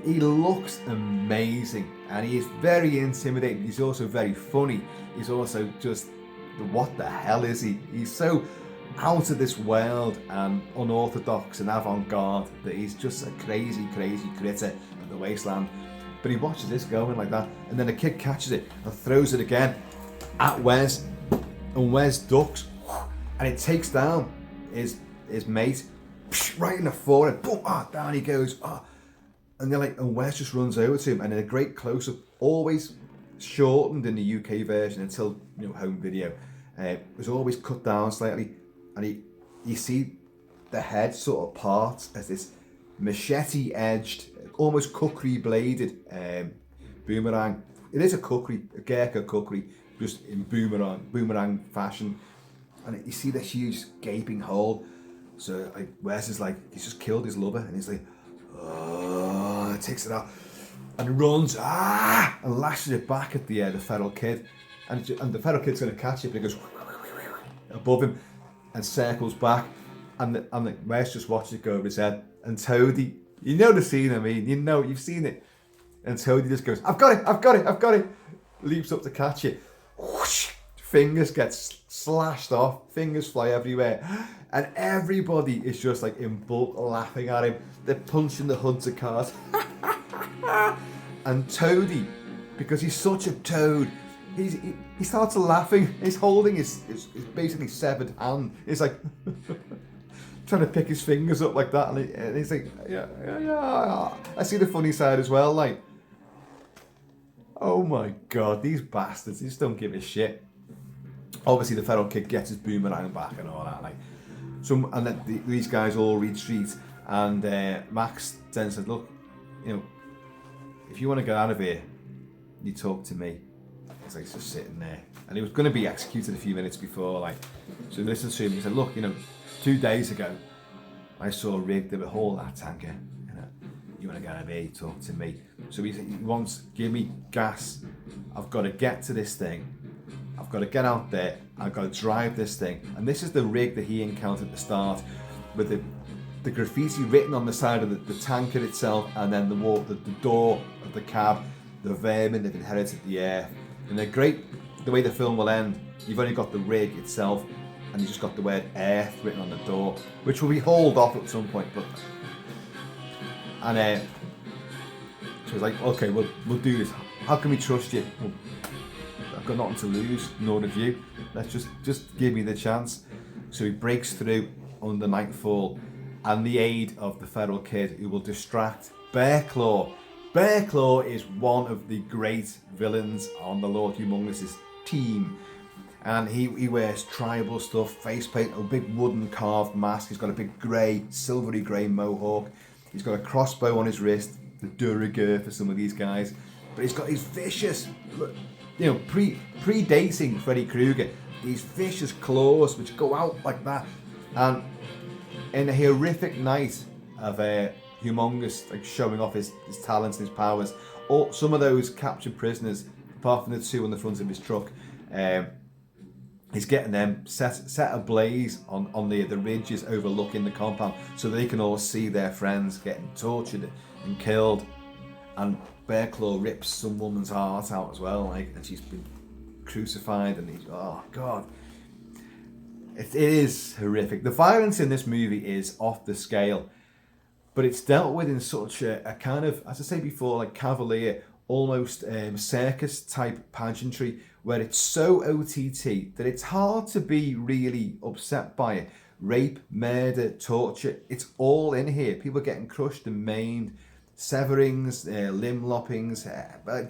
he looks amazing, and he is very intimidating. He's also very funny. He's also just, what the hell is he? He's so out of this world and unorthodox and avant-garde that he's just a crazy critter of the wasteland. But he watches this going like that, and then the kid catches it and throws it again at Wes, and Wes ducks, and it takes down his mate right in the forehead. Boom! Down he goes. And they're like, and Wes just runs over to him, and in a great close-up, always shortened in the UK version until home video, it was always cut down slightly, and you see the head sort of part as this machete-edged, almost kukri-bladed boomerang. It is a kukri, a gecko kukri, just in boomerang fashion, and you see the huge gaping hole. So like Wes is like, he's just killed his lover, and he's like, takes it out and runs and lashes it back at the feral kid, and the feral kid's going to catch it, but it goes above him and circles back, and Wes just watches it go over his head, and Toadie, you know the scene, I mean, you've seen it, and Toadie just goes, I've got it, leaps up to catch it, whoosh, fingers get slashed off, fingers fly everywhere, and everybody is just like in bulk laughing at him. They're punching the hoods of cars. And Toadie, because he's such a toad, he starts laughing. He's holding his basically severed hand. He's like trying to pick his fingers up like that, and he's like, yeah. I see the funny side as well. Like, oh my god, these bastards, they just don't give a shit. Obviously, the feral kid gets his boomerang back and all that. Like, and then these guys all retreat, and Max then said, "Look, if you want to get out of here, you talk to me." He's like just sitting there, and he was going to be executed a few minutes before. Like, so he listened to him. He said, "Look, 2 days ago, I saw a rig that would haul that tanker. You want to get out of here? You talk to me." So he wants, give me gas. I've got to get to this thing. I've got to get out there. I've got to drive this thing. And this is the rig that he encountered at the start, with the graffiti written on the side of the tanker itself, and then the door of the cab, the vermin that inherited the earth. And they're great. The way the film will end, you've only got the rig itself, and you just got the word earth written on the door, which will be hauled off at some point. But so he's like, okay, we'll do this. How can we trust you? Well, I've got nothing to lose, nor have you. Let's just give me the chance. So he breaks through under nightfall, and the aid of the feral kid, who will distract Bearclaw. Bearclaw is one of the great villains on the Lord Humongous's team, and he wears tribal stuff, face paint, a big wooden carved mask. He's got a big silvery grey mohawk. He's got a crossbow on his wrist, the de rigueur for some of these guys, but he's got these vicious, predating Freddy Krueger, these vicious claws which go out like that. And in a horrific night of Humongous, like showing off his talents and his powers, some of those captured prisoners, apart from the two on the front of his truck, He's getting them set ablaze on the ridges overlooking the compound so they can all see their friends getting tortured and killed. And Bearclaw rips some woman's heart out as well, like, and she's been crucified, and he's, oh god. It is horrific. The violence in this movie is off the scale, but it's dealt with in such a kind of, as I say before, like cavalier, almost circus type pageantry, where it's so OTT that it's hard to be really upset by it. Rape, murder, torture, it's all in here. People getting crushed and maimed, severings, limb loppings.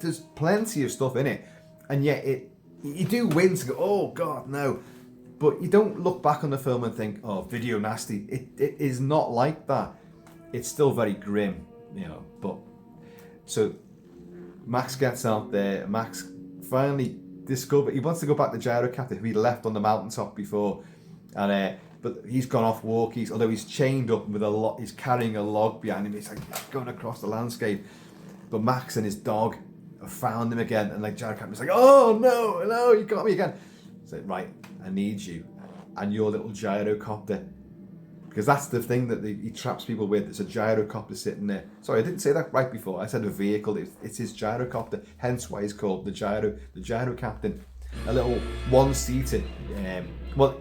There's plenty of stuff in it, and yet you do win to go, oh god, no. But you don't look back on the film and think, oh, video nasty. It is not like that. It's still very grim, you know. But so Max gets out there. Max finally he wants to go back to Gyrocaptor, who he left on the mountaintop before, and but he's gone off walkies. Although he's chained up with he's carrying a log behind him. He's like going across the landscape. But Max and his dog have found him again, and like Gyrocaptor's like, oh no, you got me again. So right, I need you and your little gyrocopter, because that's the thing that he traps people with. It's a gyrocopter sitting there. Sorry, I didn't say that right before. I said a vehicle. It's his gyrocopter, hence why he's called the gyro captain. A little one-seater. Well,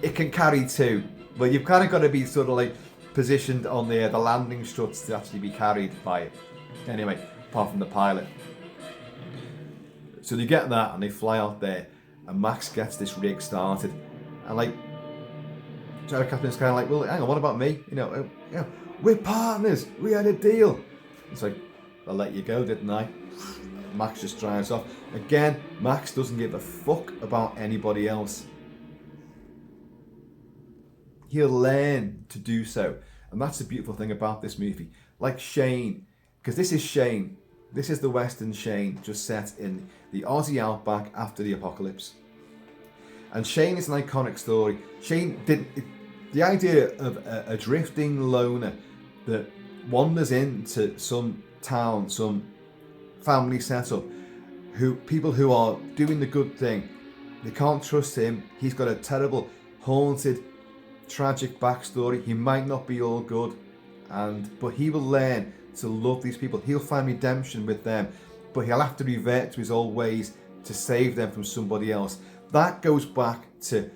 it can carry two, but you've kind of got to be sort of like positioned on the landing struts to actually be carried by it. Anyway, apart from the pilot. So they get that and they fly out there, and Max gets this rig started, and like Gyrocaptain's kind of like, well, hang on, what about me? You know, we're partners. We had a deal. It's like, I let you go, didn't I? Max just drives off. Again, Max doesn't give a fuck about anybody else. He'll learn to do so. And that's the beautiful thing about this movie. Like Shane, because this is Shane. This is the Western Shane, just set in the Aussie outback after the apocalypse. And Shane is an iconic story. Shane the idea of a drifting loner that wanders into some town, some family setup, people who are doing the good thing, they can't trust him. He's got a terrible, haunted, tragic backstory. He might not be all good, but he will learn to love these people. He'll find redemption with them, but he'll have to revert to his old ways to save them from somebody else. That goes back to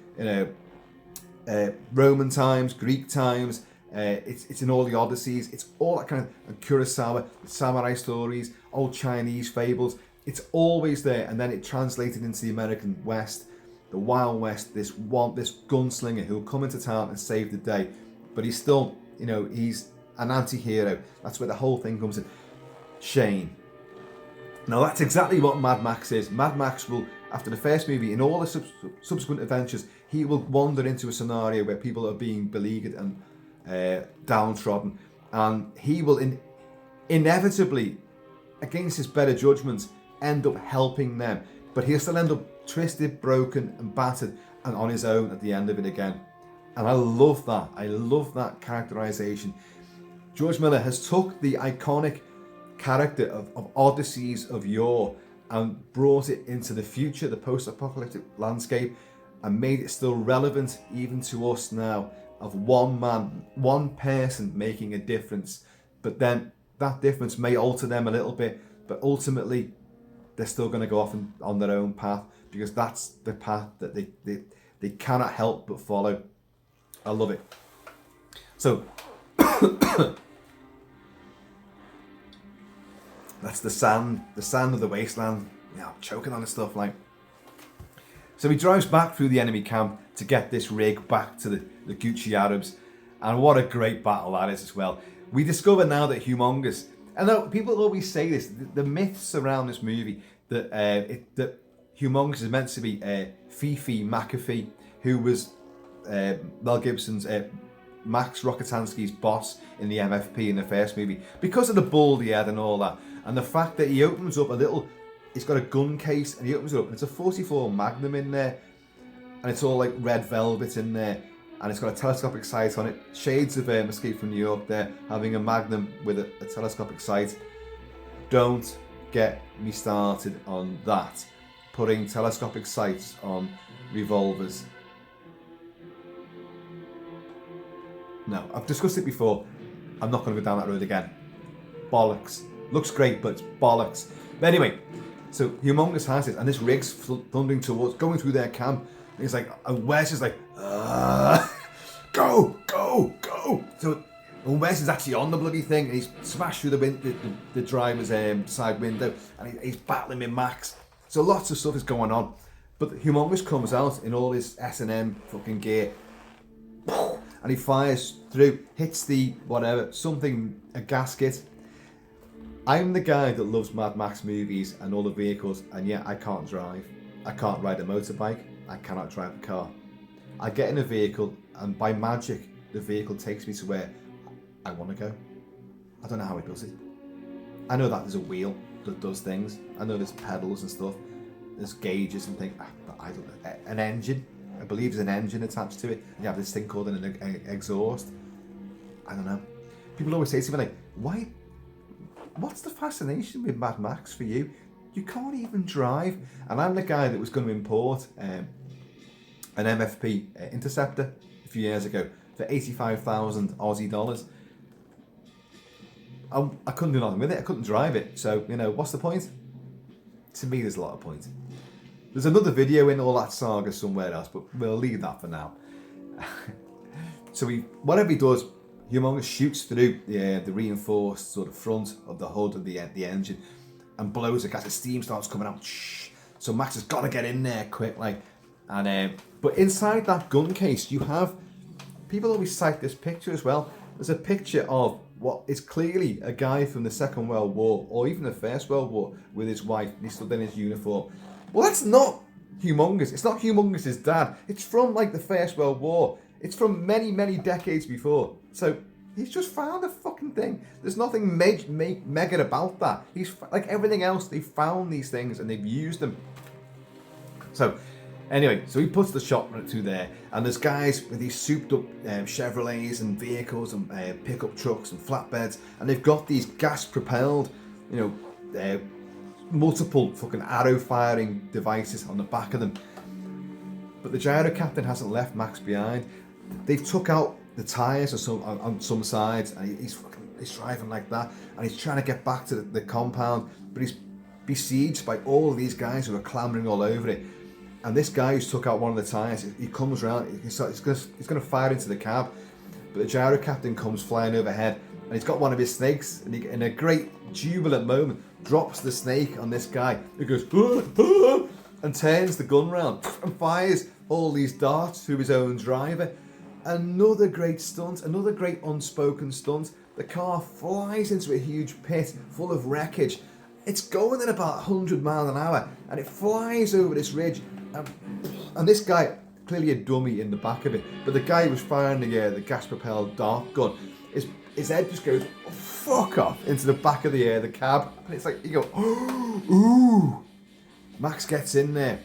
Roman times, Greek times. It's in all the Odysseys. It's all that kind of Kurosawa, samurai stories, old Chinese fables. It's always there, and then it translated into the American West, the Wild West. This gunslinger who'll come into town and save the day, but he's still, he's an anti-hero. That's where the whole thing comes in. Shane. Now that's exactly what Mad Max is. Mad Max will, after the first movie, in all the subsequent adventures, he will wander into a scenario where people are being beleaguered and downtrodden, and he will inevitably, against his better judgment, end up helping them, but he'll still end up twisted, broken and battered and on his own at the end of it again. And I love that. I love that characterization. George Miller has took the iconic character of Odysseys of yore and brought it into the future, the post-apocalyptic landscape, and made it still relevant even to us now, of one man, one person making a difference. But then that difference may alter them a little bit, but ultimately they're still going to go off on their own path, because that's the path that they cannot help but follow. I love it. So that's the sand of the wasteland. Yeah, I'm choking on the stuff like. So he drives back through the enemy camp to get this rig back to the Gucci Arabs, and what a great battle that is as well. We discover now that Humongous, and people always say this, the myths around this movie, that that Humongous is meant to be Fifi McAfee, who was Mel Gibson's Max Rokitansky's boss in the MFP in the first movie, because of the bald he had and all that, and the fact that he opens up he's got a gun case and he opens it up and it's a 44 Magnum in there, and it's all like red velvet in there, and it's got a telescopic sight on it. Shades of Escape from New York there, having a Magnum with a telescopic sight. Don't get me started on that. putting telescopic sights on revolvers. No, I've discussed it before. I'm not going to go down that road again. Bollocks. Looks great, but it's bollocks. But anyway, so Humongous has it, and this rig's thundering towards, going through their camp. And he's like, and Wes is like, go, go, go. So Wes is actually on the bloody thing, and he's smashed through the driver's side window, and he's battling with Max. So lots of stuff is going on. But Humongous comes out in all his S&M fucking gear, and he fires through, hits the whatever, something, a gasket. I'm the guy that loves Mad Max movies and all the vehicles, and yet I can't drive. I can't ride a motorbike. I cannot drive a car. I get in a vehicle, and by magic, the vehicle takes me to where I want to go. I don't know how it does it. I know that there's a wheel that does things. I know there's pedals and stuff. There's gauges and things. But I don't know. An engine. I believe there's an engine attached to it. And you have this thing called an exhaust. I don't know. People always say to me like, why? What's the fascination with Mad Max for you? You can't even drive. And I'm the guy that was going to import an MFP Interceptor a few years ago for 85,000 Aussie dollars. I couldn't do nothing with it. I couldn't drive it. So, you know, what's the point? To me, there's a lot of point. There's another video in all that saga somewhere else, but we'll leave that for now. So whatever he does, Humongous shoots through the reinforced sort of front of the hood of the engine and blows it as the steam starts coming out. So Max has got to get in there quick, like. And but inside that gun case, you have, people always cite this picture as well. There's a picture of what is clearly a guy from the Second World War or even the First World War with his wife. He's stood in his uniform. Well, that's not Humongous. It's not Humongous's dad. It's from like the First World War. It's from many, many decades before. So he's just found a fucking thing. There's nothing mega about that. He's like everything else. They found these things and they've used them. So anyway, so he puts the shotgun through there, and there's guys with these souped up Chevrolets and vehicles and pickup trucks and flatbeds, and they've got these gas propelled, you know, multiple fucking arrow firing devices on the back of them. But the gyro captain hasn't left Max behind. They've took out the tyres on some sides, and he's driving like that, and he's trying to get back to the compound, but he's besieged by all of these guys who are clambering all over it. And this guy who's took out one of the tyres, he comes around, he's going to fire into the cab, but the gyro captain comes flying overhead, and he's got one of his snakes, and he, in a great jubilant moment, drops the snake on this guy. He goes, and turns the gun round and fires all these darts through his own driver. Another great stunt, another great unspoken stunt. The car flies into a huge pit full of wreckage. It's going at about 100 miles an hour, and it flies over this ridge. And this guy, clearly a dummy in the back of it, but the guy who was firing the gas-propelled dart gun, his head just goes fuck off into the back of the cab, and it's like you go, ooh. Max gets in there.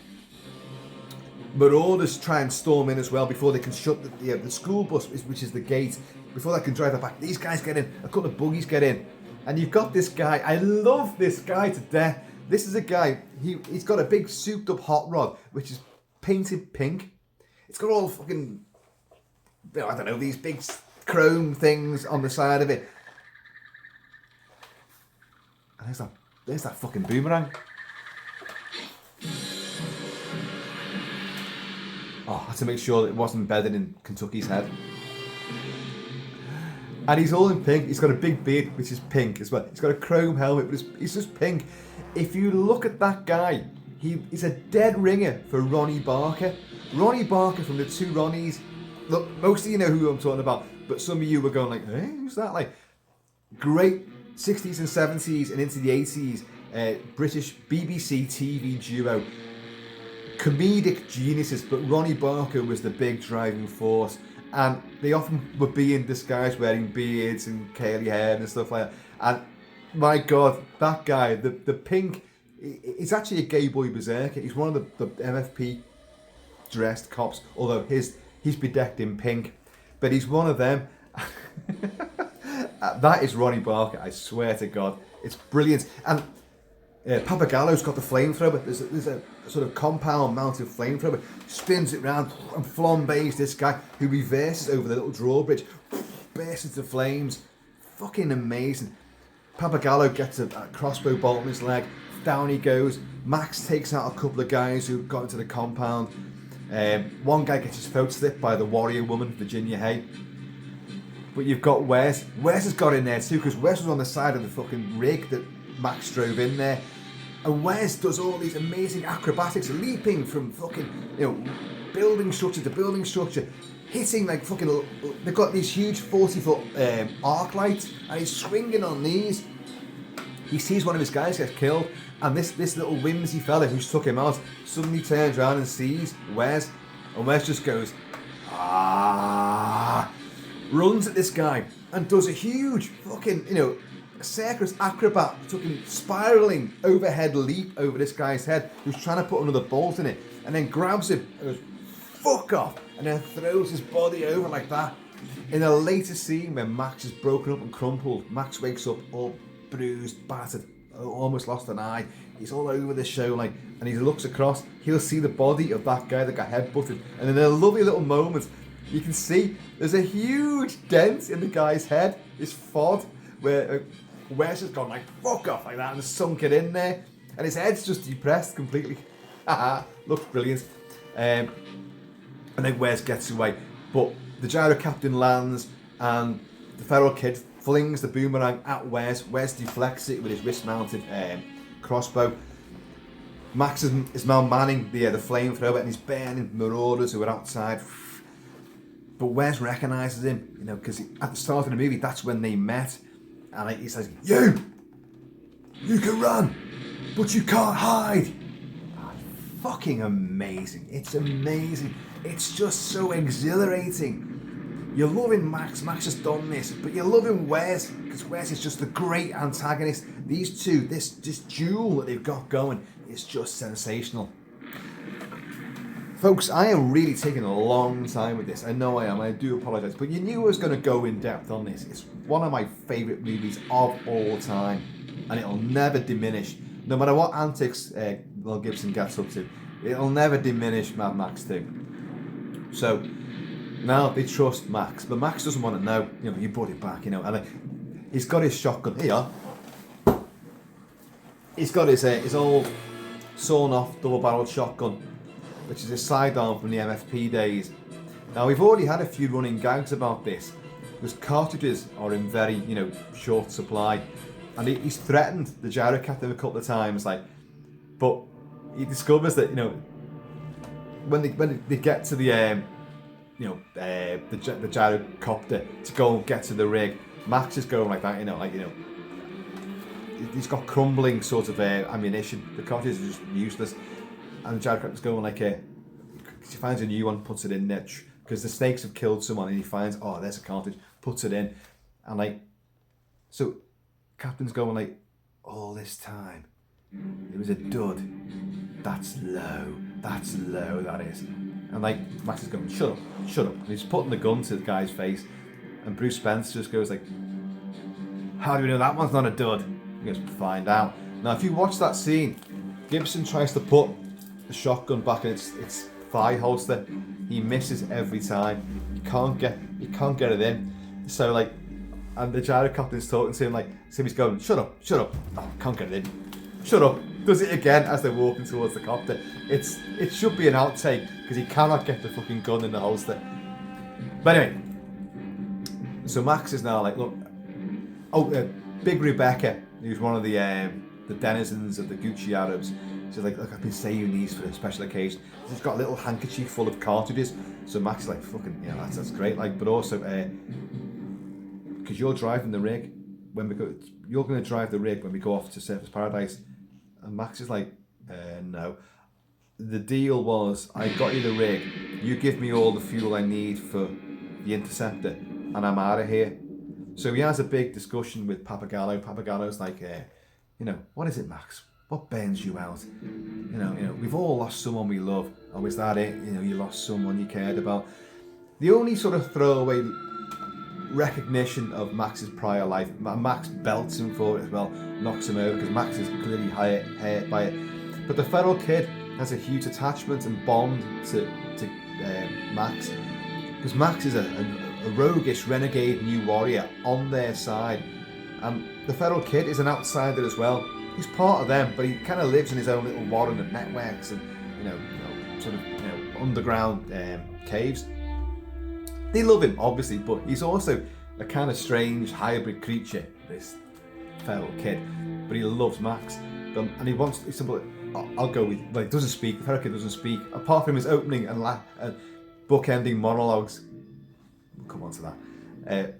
Marauders try and storm in as well before they can shut the school bus, which is the gate. Before they can drive it back, these guys get in. A couple of buggies get in, and you've got this guy. I love this guy to death. This is a guy. He's got a big souped-up hot rod, which is painted pink. It's got all fucking, I don't know, these big chrome things on the side of it. And there's that fucking boomerang. Oh, I had to make sure that it wasn't embedded in Kentucky's head. And he's all in pink. He's got a big beard, which is pink as well. He's got a chrome helmet, but he's just pink. If you look at that guy, he's a dead ringer for Ronnie Barker. Ronnie Barker from the two Ronnies. Look, most of you know who I'm talking about, but some of you were going like, hey, who's that? Like, great 60s and 70s and into the 80s British BBC TV duo. Comedic geniuses, but Ronnie Barker was the big driving force, and they often would be in disguise wearing beards and curly hair and stuff like that. And my God, that guy, the pink, he's actually a gay boy berserker. He's one of the MFP dressed cops, although he's bedecked in pink, but he's one of them. That is Ronnie Barker, I swear to God. It's brilliant. And Pappagallo's got the flamethrower. There's a sort of compound mounted flamethrower. Spins it round and flambés this guy, who reverses over the little drawbridge, bursts into flames. Fucking amazing. Pappagallo gets a crossbow bolt in his leg. Down he goes. Max takes out a couple of guys who got into the compound. One guy gets his throat slit by the warrior woman, Virginia Hay. But you've got Wes. Wes has got in there too, because Wes was on the side of the fucking rig that Max drove in there. And Wes does all these amazing acrobatics, leaping from fucking, building structure to building structure, hitting like fucking, they've got these huge 40-foot arc lights, and he's swinging on these. He sees one of his guys get killed, and this little whimsy fella who's took him out suddenly turns around and sees Wes, and Wes just goes, runs at this guy, and does a huge fucking, circus acrobat, fucking spiraling overhead leap over this guy's head, who's trying to put another bolt in it, and then grabs him and goes, fuck off, and then throws his body over like that. In a later scene when Max is broken up and crumpled, Max wakes up all bruised, battered, almost lost an eye. He's all over the show, and he looks across, he'll see the body of that guy that got headbutted, and in a lovely little moment, you can see there's a huge dent in the guy's head, this FOD, where Wes has gone like, fuck off, like that, and sunk it in there, and his head's just depressed completely. Looks brilliant. And then Wes gets away, but the gyro captain lands, and the feral kid flings the boomerang at Wes. Wes deflects it with his wrist-mounted crossbow. Max is now manning the flamethrower, and he's burning marauders who are outside. But Wes recognises him, because at the start of the movie, that's when they met. And he says, You can run, but you can't hide. Fucking amazing. It's amazing. It's just so exhilarating. You're loving Max has done this, but you're loving Wes, because Wes is just a great antagonist. These two, this duel that they've got going is just sensational. Folks, I am really taking a long time with this. I know I am, I do apologise, but you knew I was going to go in depth on this. It's one of my favourite movies of all time, and it'll never diminish. No matter what antics Miller Gibson gets up to, it'll never diminish Mad Max 2. So, now they trust Max, but Max doesn't want to know, you brought it back, and he's got his shotgun here. He's got his old sawn-off double-barreled shotgun, which is a sidearm from the MFP days. Now, we've already had a few running gags about this, because cartridges are in very, short supply, and he's threatened the gyro captain a couple of times, but he discovers that, when they get to the gyrocopter to go and get to the rig, Max is going like that, he's got crumbling sort of ammunition. The cartridge is just useless, and the gyrocopter's going he finds a new one, puts it in there, because the snakes have killed someone, and he finds, there's a cartridge, puts it in, and so Captain's going all this time, it was a dud. That's low, that is. And Max is going, shut up. And he's putting the gun to the guy's face, and Bruce Spence just goes how do we know that one's not a dud? He goes, find out. Now, if you watch that scene, Gibson tries to put the shotgun back in its thigh holster. He misses every time. He can't get it in. So and the gyro captain's talking to him so he's going, shut up. Oh, can't get it in. Shut up. Does it again as they're walking towards the copter. It should be an outtake, because he cannot get the fucking gun in the holster. But anyway, so Max is now look, Big Rebecca, who's one of the denizens of the Gucci Arabs. She's look, I've been saving these for a special occasion. She's got a little handkerchief full of cartridges. So Max is fucking, that's great. But also, because you're driving the rig you're going to drive the rig when we go off to Surface Paradise. And Max is no. The deal was, I got you the rig, you give me all the fuel I need for the Interceptor, and I'm out of here. So he has a big discussion with Pappagallo. Pappagallo's what is it, Max? What burns you out? We've all lost someone we love. Oh, is that it? You lost someone you cared about. The only sort of throwaway recognition of Max's prior life. Max belts him for it as well, knocks him over because Max is clearly hurt by it. But the feral kid has a huge attachment and bond to Max, because Max is a roguish renegade new warrior on their side, and the feral kid is an outsider as well. He's part of them, but he kind of lives in his own little warren of networks and sort of underground caves. They love him obviously, but he's also a kind of strange hybrid creature, this feral kid. But he loves Max, and he wants. It's simple. I'll go with. Like, doesn't speak. The feral kid doesn't speak apart from his opening and bookending monologues. We'll come on to that.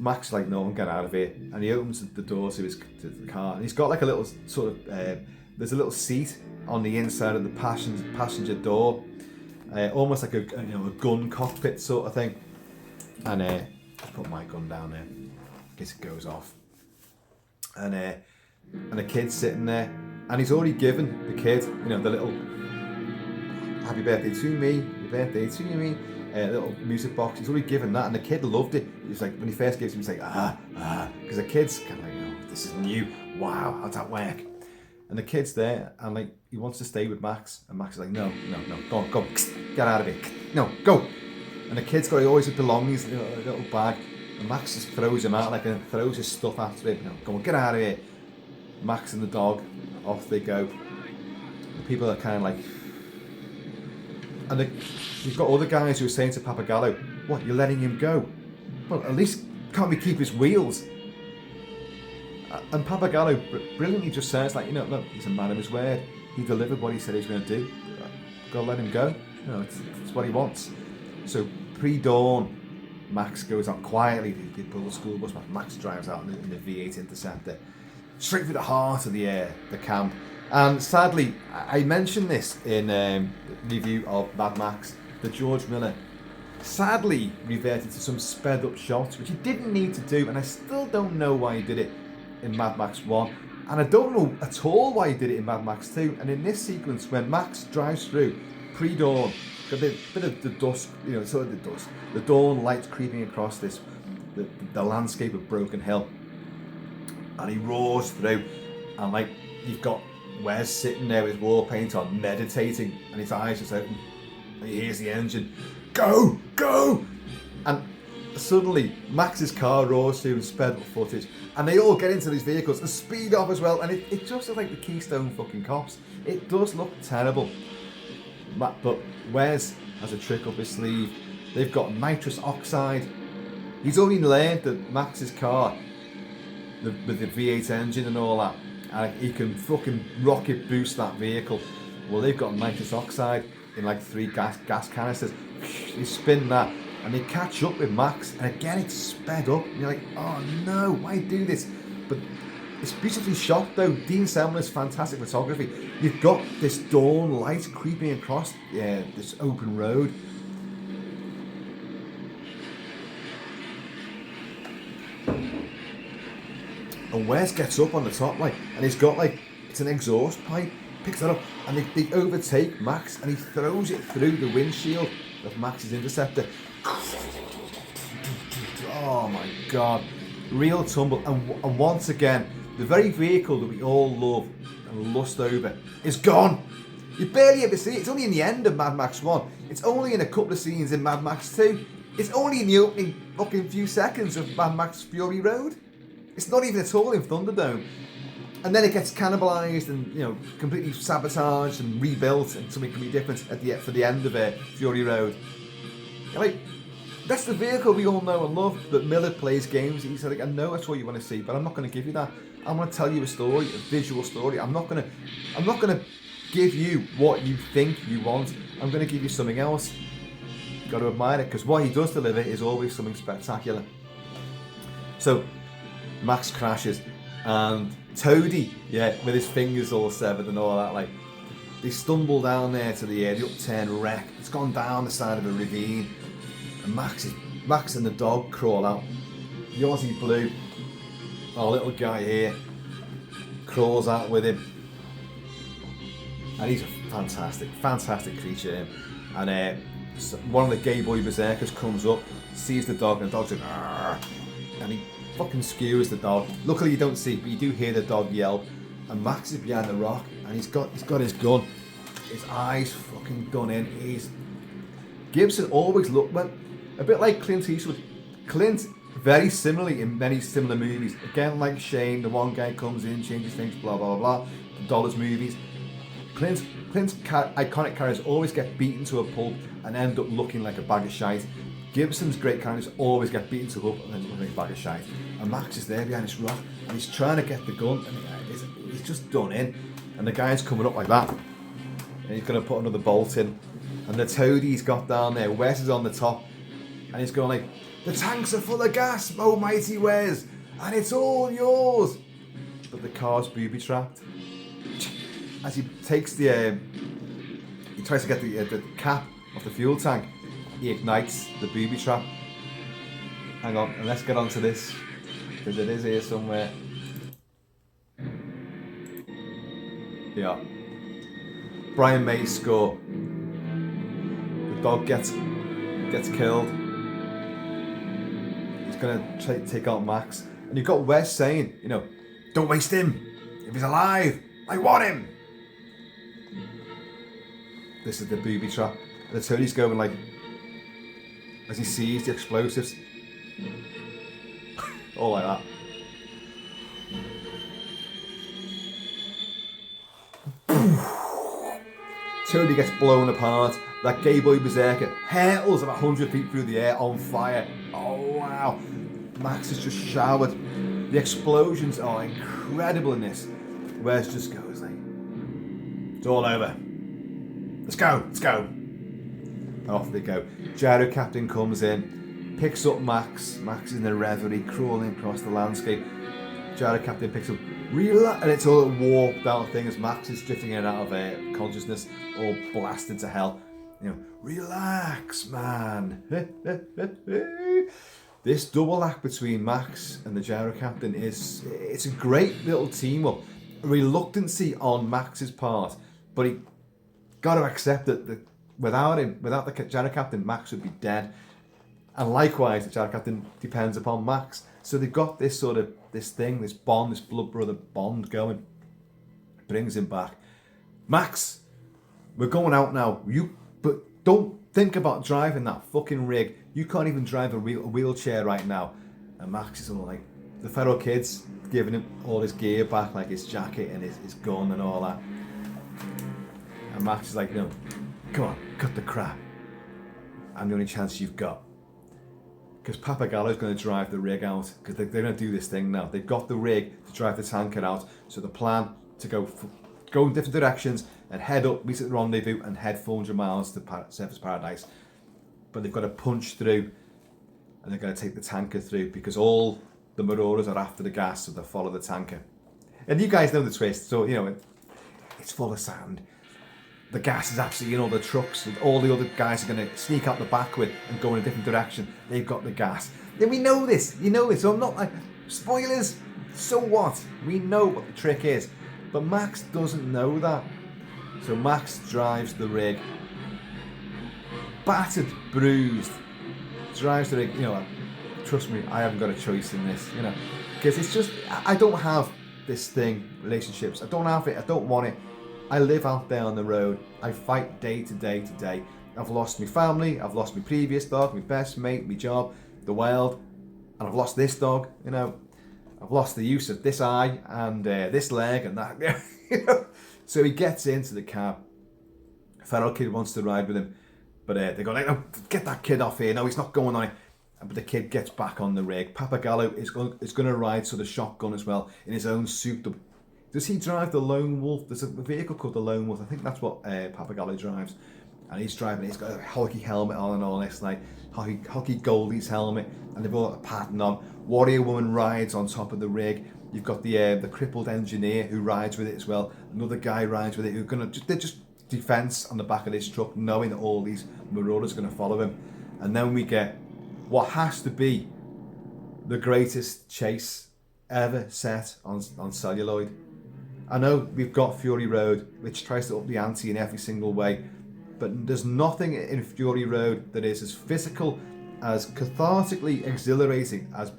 Max is like, no, get out of here, and he opens the door to the car, and he's got like a little sort of there's a little seat on the inside of the passenger door, almost like a gun cockpit sort of thing. And I put my gun down there in case it goes off, and the kid's sitting there, and he's already given the kid the little happy birthday to me, happy birthday to me. Little music box. He's already given that, and the kid loved it. He was like, when he first gives him, he's like, because the kid's kind of like, this is new. Wow, how'd that work? And the kid's there, and like he wants to stay with Max, and Max is like, no, go, get out of here, no, go. And the kid's got always his belongings in a little bag, and Max just throws him out, and throws his stuff after him. Go on, get out of here. Max and the dog, off they go. The people are kind of like. And you've got other guys who are saying to Pappagallo, what, you're letting him go? Well, at least can't we keep his wheels? And Pappagallo brilliantly just says, like, look, he's a man of his word. He delivered what he said he was going to do. Gotta let him go. It's what he wants. So pre-dawn, Max goes out quietly. They pull the school bus. Max drives out in the V8 Interceptor, straight through the heart of the camp. And sadly, I mentioned this in the review of Mad Max, that George Miller sadly reverted to some sped up shots, which he didn't need to do, and I still don't know why he did it in Mad Max 1, and I don't know at all why he did it in Mad Max 2. And in this sequence, when Max drives through pre-dawn, got a bit of the dusk, sort of the dusk, the dawn light creeping across the landscape of Broken Hill, and he roars through, and like you've got Wes sitting there with war paint on, meditating, and his eyes just open, and he hears the engine, go, go, and suddenly Max's car roars through and sped up footage, and they all get into these vehicles and speed off as well, and it just looks like the Keystone fucking Cops. It does look terrible. But Wes has a trick up his sleeve. They've got nitrous oxide. He's already learned that Max's car, with the V8 engine and all that, he can fucking rocket boost that vehicle. Well, they've got nitrous oxide in like 3 gas canisters. They spin that, and they catch up with Max, and again it's sped up. And you're like, oh no, why do this? But it's beautifully shot though. Dean Semler's fantastic photography. You've got this dawn light creeping across this open road. And Wes gets up on the top, like, and he's got like, it's an exhaust pipe, picks that up, and they overtake Max, and he throws it through the windshield of Max's Interceptor. Oh my god, real tumble. And once again, the very vehicle that we all love and lust over is gone. You barely ever see it. It's only in the end of Mad Max 1. It's only in a couple of scenes in Mad Max 2. It's only in the opening fucking few seconds of Mad Max Fury Road. It's not even at all in Thunderdome. And then it gets cannibalised and, completely sabotaged and rebuilt and something completely different for the end of Fury Road. Like, that's the vehicle we all know and love, that Miller plays games. He said, like, I know that's what you want to see, but I'm not going to give you that. I'm going to tell you a story, a visual story. I'm not going to give you what you think you want. I'm going to give you something else. You've got to admire it, because what he does deliver is always something spectacular. So Max crashes, and Toady, with his fingers all severed and all that, like, they stumble down there to the upturned wreck. It's gone down the side of a ravine, and Max and the dog crawl out. The Aussie Blue, our little guy here, crawls out with him, and he's a fantastic creature. And one of the gay boy berserkers comes up, sees the dog, and the dog's like, "Arr!" And he fucking skewers the dog. Luckily you don't see, but you do hear the dog yelp. And Max is behind the rock, and he's got his gun. His eyes fucking done in. Gibson always looked a bit like Clint Eastwood. Clint, very similarly in many similar movies. Again, like Shane, the one guy comes in, changes things, blah blah blah. The Dollars movies. Clint's iconic characters always get beaten to a pulp and end up looking like a bag of shite. Gibson's great characters always get beaten to a pulp and end up looking like a bag of shite. And Max is there behind this rock, and he's trying to get the gun, and he's just done in. And the guy's coming up like that, and he's going to put another bolt in. And the toadie's got down there, Wes is on the top, and he's going like, "The tanks are full of gas, oh mighty Wes, and it's all yours." But the car's booby-trapped. As he takes he tries to get the cap off the fuel tank, he ignites the booby trap. Hang on, and let's get onto this, because it is here somewhere. Yeah. Brian May's score. The dog gets killed. He's gonna take out Max, and you've got Wes saying, "Don't waste him. If he's alive, I want him." This is the booby trap. And the toadie's going like, as he sees the explosives, all like that. Toadie gets blown apart. That gay boy berserker hurtles about 100 feet through the air on fire. Oh wow. Max is just showered. The explosions are incredible in this. Wes just goes like, "It's all over. Let's go. And off they go. Gyro Captain comes in, picks up Max. Max is in a reverie, crawling across the landscape. Gyro Captain picks up, and it's all a warped out thing as Max is drifting in and out of consciousness, all blasted to hell. Relax, man. This double act between Max and the Gyro Captain it's a great little team up. A reluctancy on Max's part, but he got to accept that without the Gyro Captain, Max would be dead. And likewise, the Gyro Captain depends upon Max. So they've got this bond, this blood brother bond going. Brings him back. Max, we're going out now. But don't think about driving that fucking rig. You can't even drive a wheelchair right now. And Max is all like, the fellow kids giving him all his gear back, like his jacket and his gun and all that. And Max is like, "No, come on, cut the crap. I'm the only chance you've got." Because Papagallo's going to drive the rig out, because they're going to do this thing now. They've got the rig to drive the tanker out, so the plan to go in different directions and head up, meet at the rendezvous and head 400 miles to Surface Paradise. But they've got to punch through, and they're going to take the tanker through, because all the marauders are after the gas, so they follow the tanker. And you guys know the twist, so it's full of sand. The gas is absolutely in all the trucks, and all the other guys are going to sneak out the back with and go in a different direction. They've got the gas. Then we know this, so I'm not like, spoilers, so what? We know what the trick is. But Max doesn't know that. So Max drives the rig, battered, bruised, drives the rig, trust me, I haven't got a choice in this, because it's just, I don't have this thing, relationships, I don't have it, I don't want it. I live out there on the road. I fight day to day to day. I've lost my family. I've lost my previous dog, my best mate, my job, the wild, and I've lost this dog. I've lost the use of this eye and this leg and that. So he gets into the cab. A feral kid wants to ride with him, but they go like, "No, get that kid off here. No, he's not going on it." But the kid gets back on the rig. Papagallo is going to ride sort of shotgun as well in his own souped up. Does he drive the Lone Wolf? There's a vehicle called the Lone Wolf. I think that's what Papagallo drives. And he's driving, he's got a hockey helmet on and all this, like hockey goalie's helmet, and they've all got a pattern on. Warrior Woman rides on top of the rig. You've got the crippled engineer who rides with it as well. Another guy rides with it they're just defense on the back of this truck, knowing that all these marauders are going to follow him. And then we get what has to be the greatest chase ever set on celluloid. I know we've got Fury Road, which tries to up the ante in every single way, but there's nothing in Fury Road that is as physical as cathartically exhilarating, as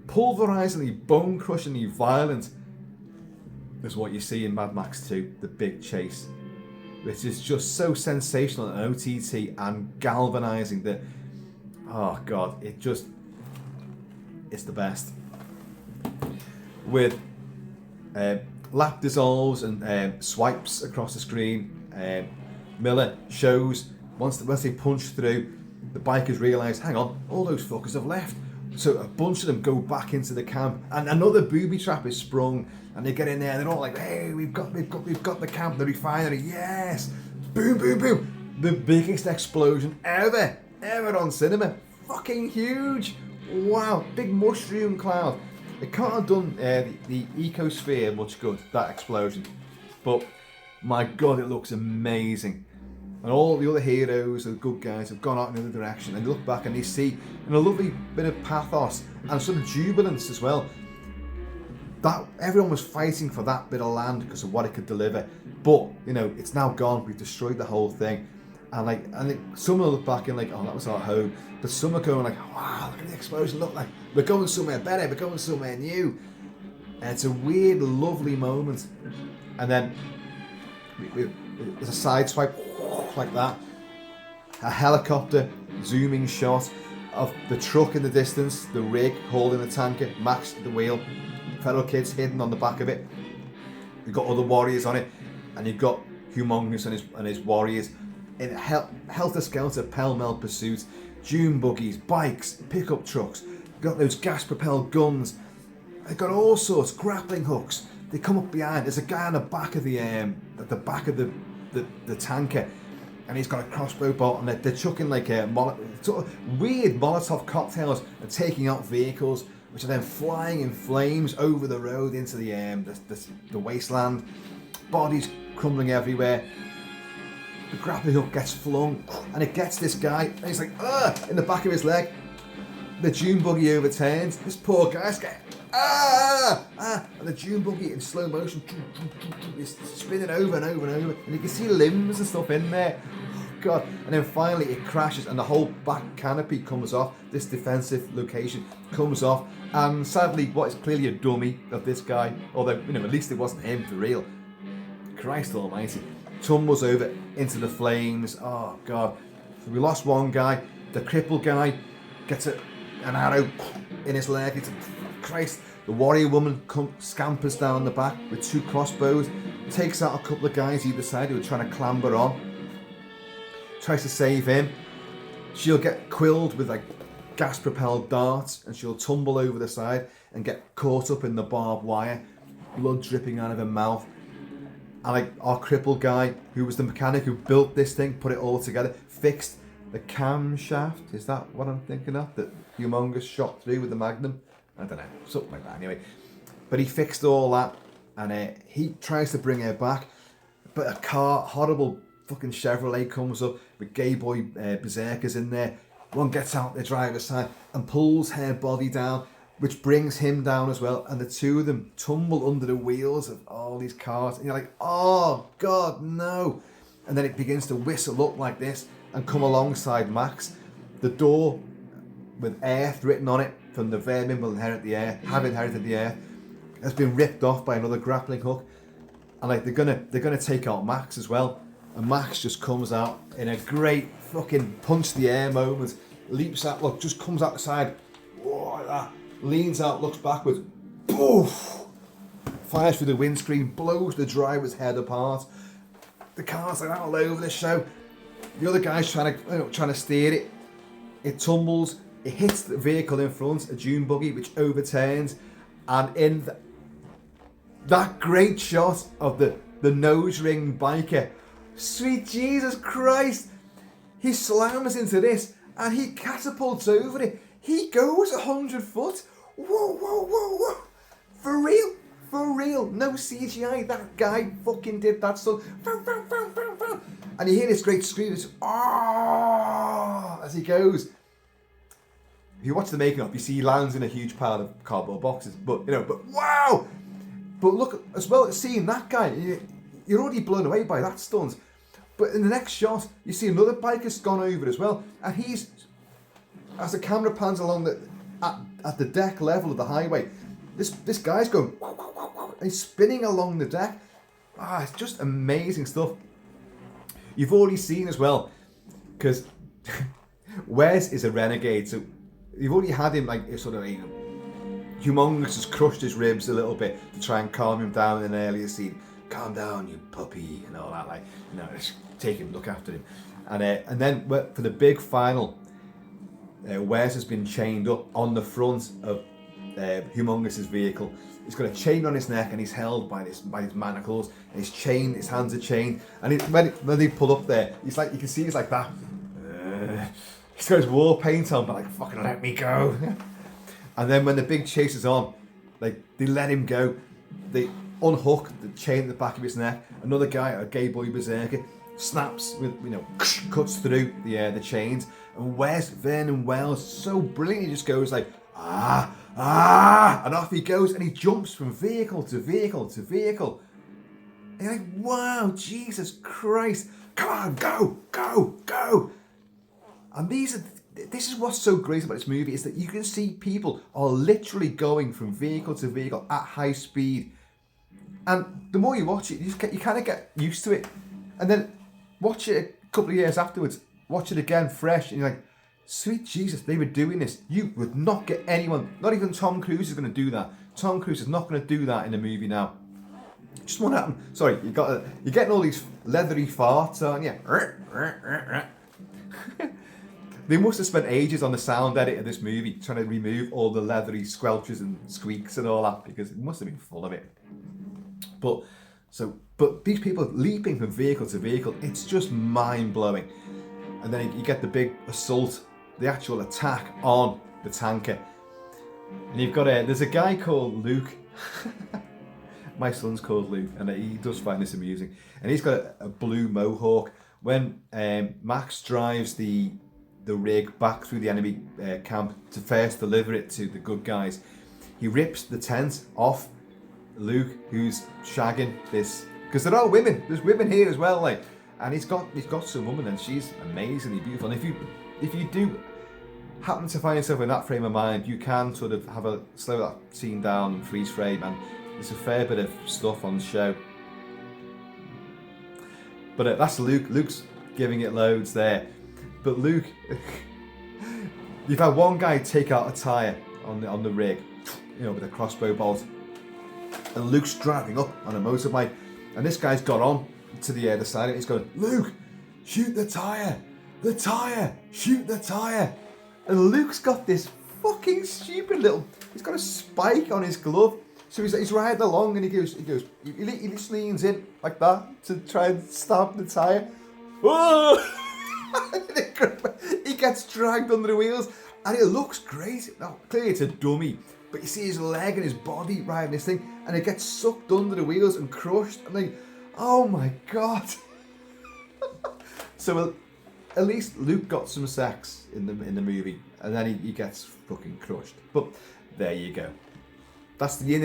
pulverizingly, bone-crushingly violent as what you see in Mad Max 2, The Big Chase, which is just so sensational and OTT and galvanizing that, oh god, it's the best. With lap dissolves and swipes across the screen, Miller shows once they punch through, the bikers realise, hang on, all those fuckers have left. So a bunch of them go back into the camp, and another booby trap is sprung, and they get in there, and they're all like, hey, we've got the camp, the refinery, yes! Boom, boom, boom! The biggest explosion ever on cinema. Fucking huge! Wow, big mushroom cloud. It can't have done the ecosphere much good, that explosion. But my god, it looks amazing. And all the other heroes, the good guys, have gone out in another direction, and they look back and they see, in a lovely bit of pathos and some jubilance as well, that everyone was fighting for that bit of land because of what it could deliver. But you know, it's now gone. We've destroyed the whole thing. And some will look back and like, oh, that was our home. But some are going like, wow, look at the explosion. Look, like we're going somewhere better. We're going somewhere new. And it's a weird, lovely moment. And then there's a side swipe like that. A helicopter zooming shot of the truck in the distance, the rig holding the tanker, Max at the wheel, fellow kids hidden on the back of it. You've got other warriors on it, and you've got Humongous and his warriors in helter-skelter pell-mell pursuit. Dune buggies, bikes, pickup trucks. You've got those gas-propelled guns. They've got all sorts, grappling hooks. They come up behind. There's a guy on the back of the tanker, and he's got a crossbow bolt, and they're chucking like sort of weird Molotov cocktails and taking out vehicles, which are then flying in flames over the road into the wasteland. Bodies crumbling everywhere. The grappling hook gets flung, and it gets this guy, and he's like, in the back of his leg. The dune buggy overturns. This poor guy's getting, and the dune buggy in slow motion is spinning over and over and over, and you can see limbs and stuff in there. God. And then finally it crashes, and the whole back canopy comes off. This defensive location comes off, and sadly what is clearly a dummy of this guy, although you know at least it wasn't him for real, Christ almighty, tumbles over into the flames. Oh god. So we lost one guy. The crippled guy gets an arrow in his leg. It's Christ. The warrior woman scampers down the back with 2 crossbows, takes out a couple of guys either side who are trying to clamber on, tries to save him. She'll get quilled with like gas propelled darts, and she'll tumble over the side and get caught up in the barbed wire, blood dripping out of her mouth. And like our crippled guy, who was the mechanic who built this thing, put it all together, fixed the camshaft. Is that what I'm thinking of? That Humongous shot through with the Magnum? I don't know, something like that anyway. But he fixed all that, and he tries to bring her back, but a car, horrible fucking Chevrolet, comes up with gay boy berserkers in there. One gets out the driver's side and pulls her body down, which brings him down as well, and the two of them tumble under the wheels of all these cars, and you're like, oh god, no. And then it begins to whistle up like this and come alongside Max. The door with earth written on it, from the vermin will inherit the earth, have inherited the earth, has been ripped off by another grappling hook, and like they're gonna take out Max as well. And Max just comes out in a great fucking punch the air moment, leaps out, look, just comes out the side, whoa, like that, leans out, looks backwards, poof, fires through the windscreen, blows the driver's head apart. The car's like all over the show. The other guy's trying to steer it. It tumbles. It hits the vehicle in front, a dune buggy, which overturns. And in that great shot of the nose ring biker, sweet Jesus Christ, he slams into this and he catapults over it. He goes 100 foot. Whoa, whoa, whoa, whoa. For real. For real. No CGI. That guy fucking did that stuff. And you hear this great scream. It's, oh, as he goes. If you watch the making of, you see he lands in a huge pile of cardboard boxes. But wow. But look, as well as seeing that guy, you're already blown away by that stunt. But in the next shot, you see another biker's gone over as well, and he's as the camera pans along at the deck level of the highway, this guy's going, and he's spinning along the deck. It's just amazing stuff. You've already seen as well, because Wes is a renegade, so you've already had him like sort of, Humongous has crushed his ribs a little bit to try and calm him down in an earlier scene. Calm down, you puppy, and all that. Like, just take him, look after him, and then for the big final, Wes has been chained up on the front of Humongous's vehicle. He's got a chain on his neck and he's held by his manacles. And he's chained, his hands are chained, and when they pull up there, he's like, you can see he's like that. He's got his war paint on, but like, fucking let me go. And then when the big chase is on, like, they let him go. They unhook the chain at the back of his neck. Another guy, a gay boy berserker, snaps with, cuts through the chains. And Vernon Wells, so brilliant, he just goes like, and off he goes, and he jumps from vehicle to vehicle to vehicle. And you're like, wow, Jesus Christ, come on, go, go, go. And this is what's so great about this movie, is that you can see people are literally going from vehicle to vehicle at high speed. And the more you watch it, you kind of get used to it. And then watch it a couple of years afterwards, watch it again fresh, and you're like, sweet Jesus, they were doing this. You would not get anyone, not even Tom Cruise is going to do that. Tom Cruise is not going to do that in a movie now. Just won't happen. Sorry, you're getting all these leathery farts, aren't you? They must have spent ages on the sound edit of this movie trying to remove all the leathery squelches and squeaks and all that, because it must have been full of it. But these people leaping from vehicle to vehicle, it's just mind-blowing. And then you get the big assault, the actual attack on the tanker. And you've got there's a guy called Luke. My son's called Luke, and he does find this amusing. And he's got a blue mohawk. When Max drives the rig back through the enemy camp to first deliver it to the good guys, he rips the tent off Luke, who's shagging this, because there are women. There's women here as well, like, and he's got some woman, and she's amazingly beautiful. And if you do happen to find yourself in that frame of mind, you can sort of have a slow that scene down and freeze frame, and there's a fair bit of stuff on the show. But that's Luke. Luke's giving it loads there. But Luke, you've had one guy take out a tyre on the rig, with a crossbow bolt, and Luke's driving up on a motorbike, and this guy's got on to the side of it. He's going, Luke, shoot the tyre, shoot the tyre. And Luke's got this fucking stupid he's got a spike on his glove. So he's riding along, and he just leans in like that to try and stop the tyre. Whoa! He gets dragged under the wheels, and it looks great. Now, clearly it's a dummy, but you see his leg and his body riding this thing, and it gets sucked under the wheels and crushed. And like, oh my God. So at least Luke got some sex in the movie, and then he gets fucking crushed. But there you go. That's the yin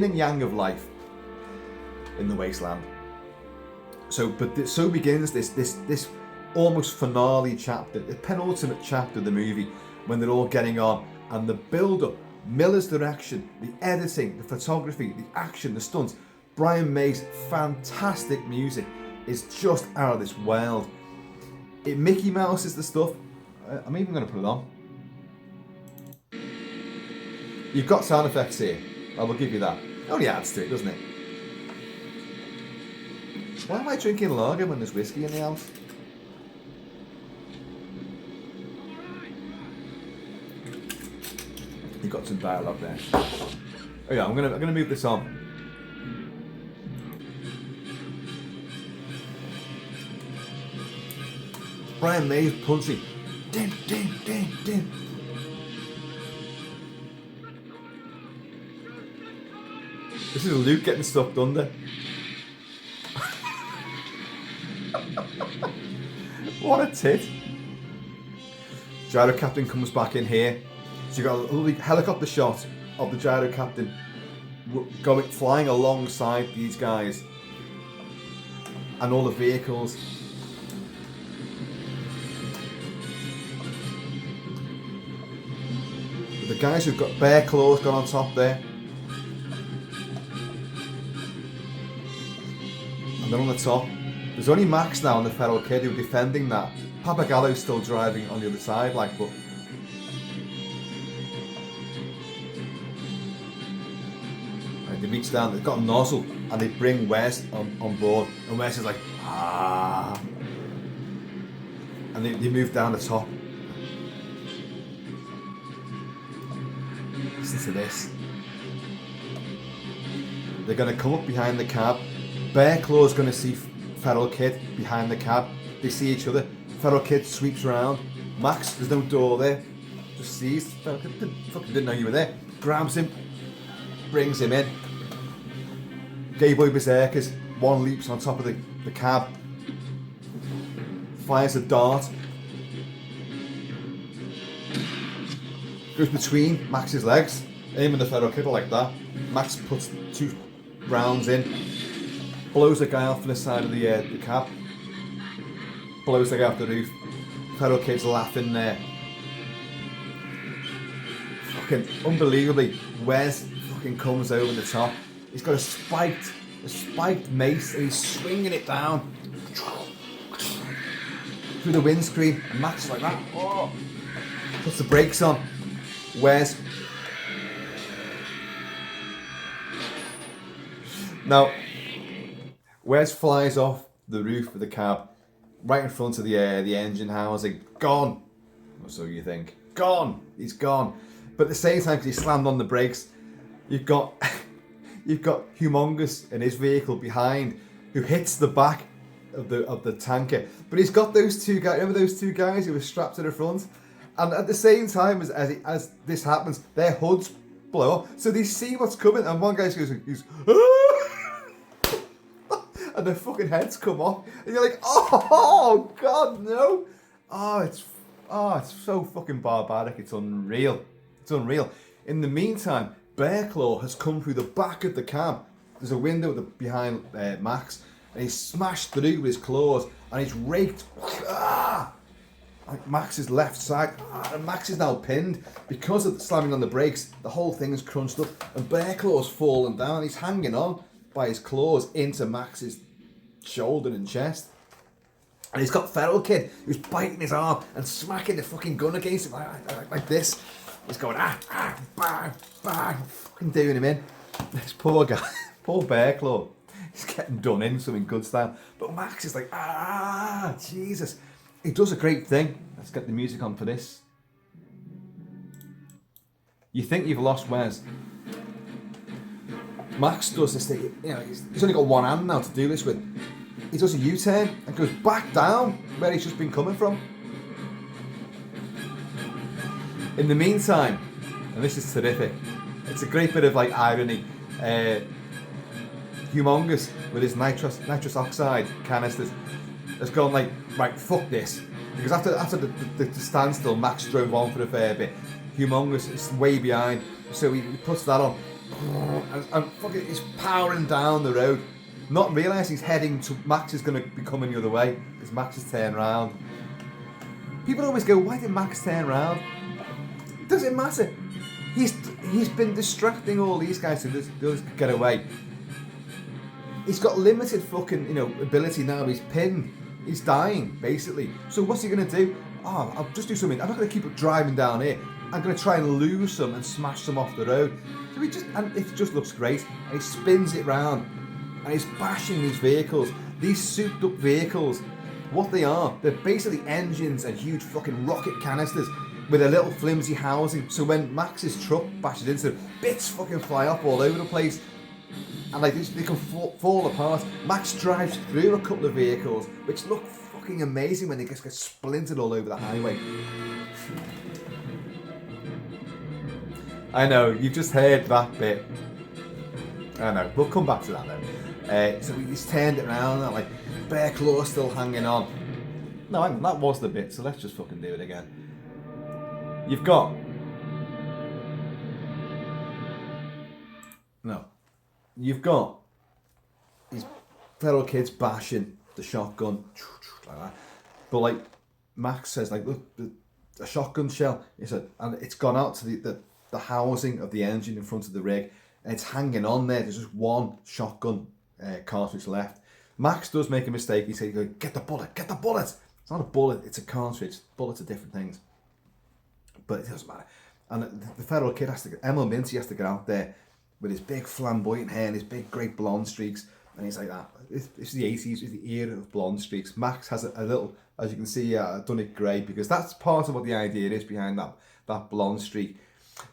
and yang of life in the wasteland. So begins this almost finale chapter, the penultimate chapter of the movie, when they're all getting on, and the build-up, Miller's direction, the editing, the photography, the action, the stunts, Brian May's fantastic music is just out of this world. It Mickey Mouse is the stuff. I'm even going to put it on. You've got sound effects here. I will give you that. It only adds to it, doesn't it? Why am I drinking lager when there's whiskey in the house? You've got some dialogue there. Oh yeah, I'm gonna move this on. Brian May's punching. Din, din, din, din. This is Luke getting stuffed under. What a tit. Gyro Captain comes back in here. So you've got a lovely helicopter shot of the Gyro Captain flying alongside these guys and all the vehicles. guys who've got bare claws gone on top there. And then on the top, there's only Max now and the feral kid who are defending that. Papagallo's still driving on the other side, like, but... Right, they reach down, they've got a nozzle, and they bring Wes on board, and Wes is like, ah. And they move down the top. Listen to this. They're going to come up behind the cab. Bear Claw's going to see Feral Kid behind the cab. They see each other. Feral Kid sweeps around. Max, there's no door there. Just sees. Feral Kid fucking didn't know you were there. Grabs him. Brings him in. Gay Boy Berserkers. One leaps on top of the cab. Fires a dart. Goes between Max's legs. Aiming the Feral Kid like that. Max puts 2 rounds in. Blows the guy off the side of the cab. Blows the guy off the roof. Feral Kid's laughing there. Fucking unbelievably, Wes fucking comes over the top. He's got a spiked mace and he's swinging it down through the windscreen. And Max is like that. Oh. Puts the brakes on. Wes. Now, Wes flies off the roof of the cab, right in front of the engine housing. Gone. Or so you think. Gone. He's gone. But at the same time, because he slammed on the brakes, you've got Humongous in his vehicle behind, who hits the back of the tanker. But he's got those 2 guys. Remember those 2 guys who were strapped to the front? And at the same time as this happens, their hoods blow up. So they see what's coming, and one guy goes, and their fucking heads come off, and you're like, oh god, no! It's so fucking barbaric. It's unreal. It's unreal. In the meantime, Bearclaw has come through the back of the cab. There's a window behind Max, and he's smashed through with his claws, and he's raked like Max's left side, and Max is now pinned because of the slamming on the brakes. The whole thing is crunched up, and Bearclaw's fallen down. He's hanging on by his claws into Max's shoulder and chest. And he's got Feral Kid who's biting his arm and smacking the fucking gun against him like this. He's going bang, bang, fucking doing him in. This poor guy, poor Bearclaw, he's getting done in something good style. But Max is like, Jesus. He does a great thing. Let's get the music on for this. You think you've lost Wes. Max does this thing, he's only got one hand now to do this with. He does a U-turn and goes back down where he's just been coming from. In the meantime, and this is terrific, it's a great bit of like irony. Humongous with his nitrous oxide canisters has gone like, right, fuck this. Because after the standstill, Max drove on for a fair bit. Humongous is way behind, so he puts that on. And fucking he's powering down the road, not realising he's heading to Max is going to be coming the other way because Max has turned round. People always go, why did Max turn round? Doesn't matter. He's been distracting all these guys so the others could get away. He's got limited fucking ability now. He's pinned. He's dying basically. So what's he going to do? I'll just do something. I'm not going to keep driving down here. I'm going to try and lose some and smash them off the road. So it just looks great. And he spins it round. And he's bashing these vehicles. These souped up vehicles. What they are, they're basically engines and huge fucking rocket canisters with a little flimsy housing. So when Max's truck bashes into them, bits fucking fly up all over the place. And like they can fall apart. Max drives through a couple of vehicles, which look fucking amazing when they just get splintered all over the highway. I know, you've just heard that bit. I know, we'll come back to that though. So he's turned it around and like Bearclaw's still hanging on. No, hang on, that was the bit, so let's just fucking do it again. You've got... No. You've got these Feral Kids bashing the shotgun like that. But like Max says, like, look, a shotgun shell, he said, and it's gone out to the the housing of the engine in front of the rig, and it's hanging on there. There's just one shotgun cartridge left. Max does make a mistake. He says, "Get the bullet, get the bullet." It's not a bullet, it's a cartridge. Bullets are different things. But it doesn't matter. And the feral kid Emil Mincy has to get out there with his big flamboyant hair and his big great blonde streaks. And he's like that. It's the 80s, it's the era of blonde streaks. Max has a little, as you can see, I've done it grey because that's part of what the idea is behind that blonde streak.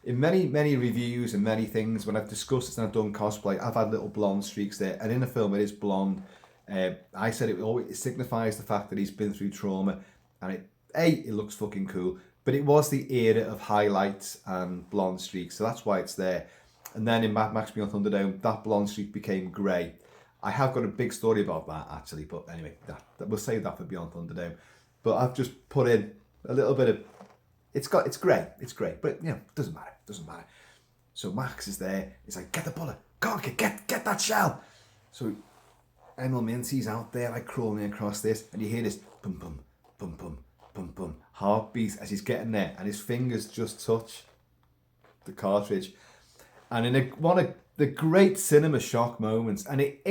In many reviews and many things, when I've discussed this and I've done cosplay, I've had little blonde streaks there. And in the film, it is blonde. I said it signifies the fact that he's been through trauma. And it looks fucking cool. But it was the era of highlights and blonde streaks. So that's why it's there. And then in Mad Max Beyond Thunderdome, that blonde streak became grey. I have got a big story about that actually, but anyway, we'll save that for Beyond Thunderdome. But I've just put in a little bit of, it's grey, but you know, it doesn't matter. So Max is there, he's like, "Get the bullet, go on, get that shell." So Emil Mincy's out there, like crawling across this, and you hear this bum bum, bum bum, bum bum, heartbeat as he's getting there, and his fingers just touch the cartridge. And in one of the great cinema shock moments, and it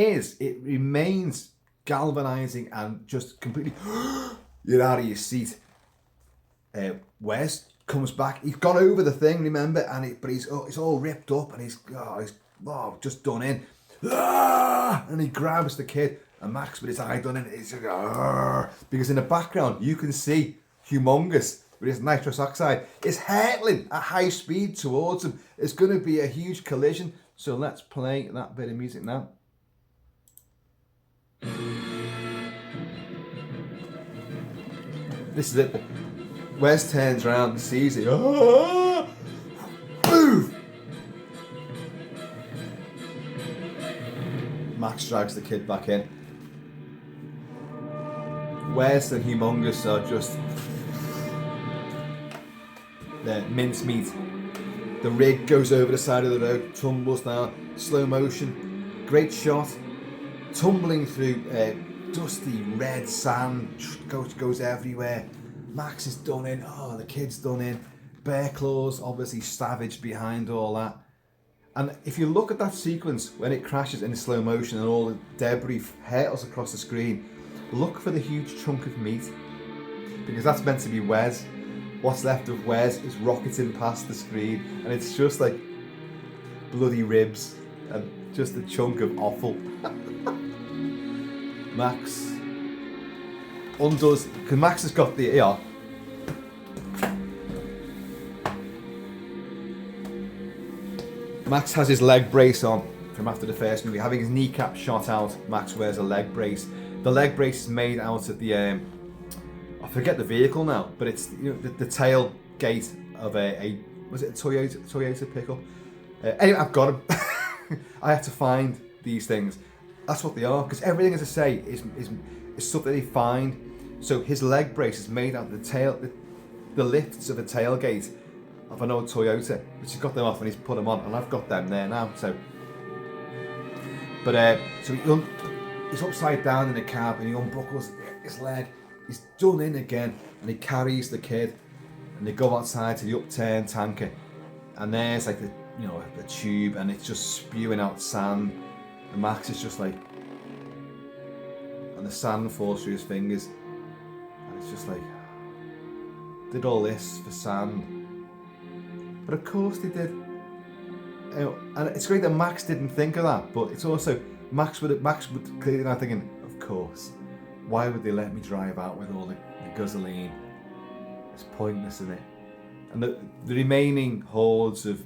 remains galvanizing and just completely, you're out of your seat. Wes comes back, he's gone over the thing, remember, but he's all ripped up and he's just done in. And he grabs the kid, and Max with his eye done in, he's like, because in the background you can see Humongous with his nitrous oxide is hurtling at high speed towards him. It's going to be a huge collision. So let's play that bit of music now. This is it. Wes turns around and sees it. Move! Max drags the kid back in. Wes and Humongous are just mincemeat. The rig goes over the side of the road, tumbles down, slow motion, great shot, tumbling through dusty red sand, goes everywhere. Max is done in, the kid's done in, Bear Claws obviously savage behind all that. And if you look at that sequence when it crashes in slow motion and all the debris hurtles across the screen, look for the huge chunk of meat, because that's meant to be Wes. What's left of Wes is rocketing past the screen, and it's just like bloody ribs and just a chunk of offal. Max undoes, because Max has got the ER. Max has his leg brace on from after the first movie. Having his kneecap shot out, Max wears a leg brace. The leg brace is made out of the I forget the vehicle now, but it's the tailgate of was it a Toyota pickup? Anyway, I've got them. I have to find these things. That's what they are, because everything, as I say, is stuff that they find. So his leg brace is made out of the lifts of a tailgate of an old Toyota, which he's got them off and he's put them on, and I've got them there now. So he's upside down in the cab and he unbuckles his leg. He's done in again, and he carries the kid, and they go outside to the upturned tanker, and there's like a tube, and it's just spewing out sand, and Max is just like, and the sand falls through his fingers, and it's just like, did all this for sand? But of course they did. And it's great that Max didn't think of that, but it's also Max would clearly now thinking, of course. Why would they let me drive out with all the gasoline? It's pointless, isn't it? And the remaining hordes of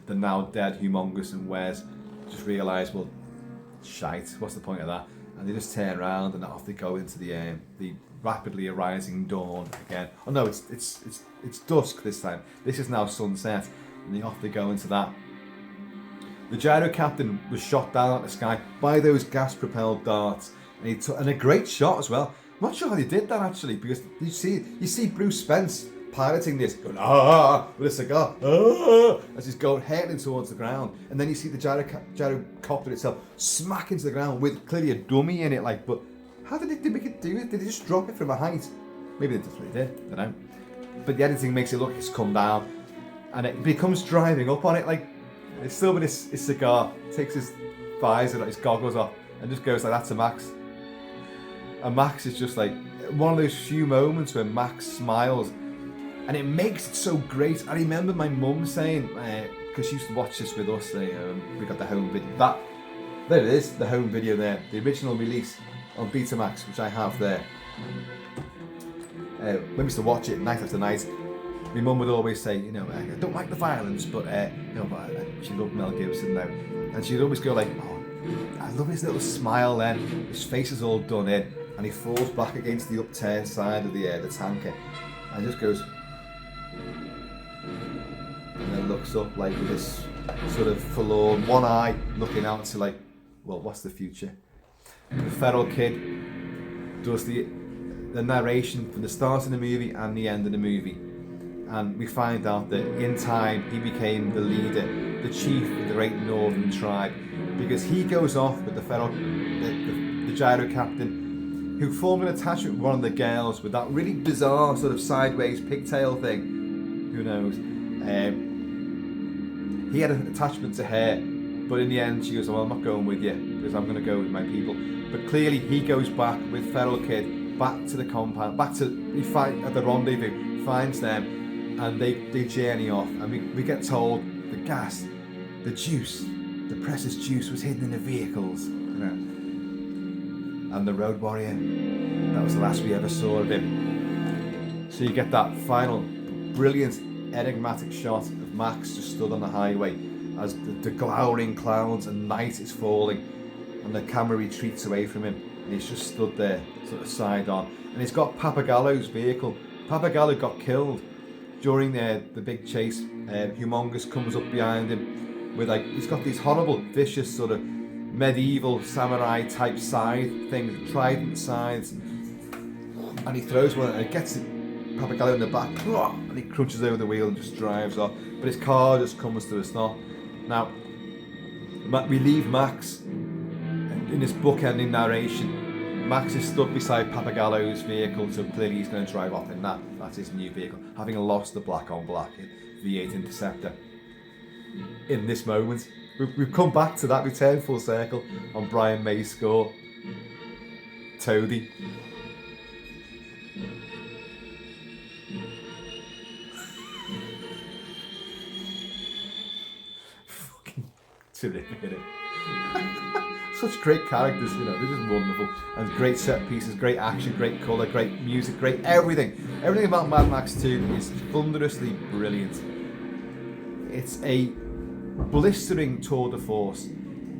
the now dead Humongous and Wes just realise, well, shite, what's the point of that? And they just turn around and off they go into the rapidly arising dawn again. Oh no, it's dusk this time. This is now sunset, and off they go into that. The gyro captain was shot down at the sky by those gas-propelled darts. And a great shot as well. I'm not sure how they did that actually, because you see Bruce Spence piloting this, going with a cigar, as he's going hurtling towards the ground, and then you see the gyrocopter itself smack into the ground with clearly a dummy in it. But how did they make it do it? Did they just drop it from a height? Maybe they just really did. I don't know. But the editing makes it look it's come down, and it becomes driving up on it. Like, it's still with his cigar, takes his visor, his goggles off, and just goes like that to Max. And Max is just like, one of those few moments where Max smiles, and it makes it so great. I remember my mum saying, because she used to watch this with us, we got the home video, there it is, the home video there, the original release on Betamax, which I have there. When we used to watch it night after night, my mum would always say, I don't like the violence, but she loved Mel Gibson now, and she'd always go like, oh, I love his little smile then, his face is all done in, and he falls back against the upturned side of the tanker, and just goes, and then looks up like with this sort of forlorn, one eye looking out to like, well, what's the future? The feral kid does the narration from the start of the movie and the end of the movie, and we find out that in time he became the leader, the chief of the great northern tribe, because he goes off with the gyro captain, who formed an attachment with one of the girls with that really bizarre sort of sideways pigtail thing. Who knows? He had an attachment to her, but in the end she goes, well, I'm not going with you because I'm going to go with my people. But clearly he goes back with feral kid back to the compound, he fight at the rendezvous, finds them, and they journey off, and we get told the gas, the juice, the precious juice was hidden in the vehicles, and the road warrior, that was the last we ever saw of him. So you get that final brilliant enigmatic shot of Max just stood on the highway as the glowering clouds and night is falling, and the camera retreats away from him, and he's just stood there sort of side on, and he's got Papagallo's vehicle. Papagallo got killed during the big chase. Humongous comes up behind him with he's got these horrible vicious sort of medieval samurai type scythe things, trident scythes, and he throws one and it gets Papagallo in the back, and he crunches over the wheel and just drives off, but his car just comes to a stop. Now we leave Max in this bookending narration. Max is stood beside Papagallo's vehicle, so clearly he's going to drive off in that's his new vehicle, having lost the black on black V8 Interceptor. In this moment, we've come back to that, return full circle on Brian May's score. Toadie. Fucking terrific, isn't it? Such great characters, they're just wonderful, and great set pieces, great action, great colour, great music, great everything. Everything about Mad Max 2 is thunderously brilliant. It's a blistering tour de force.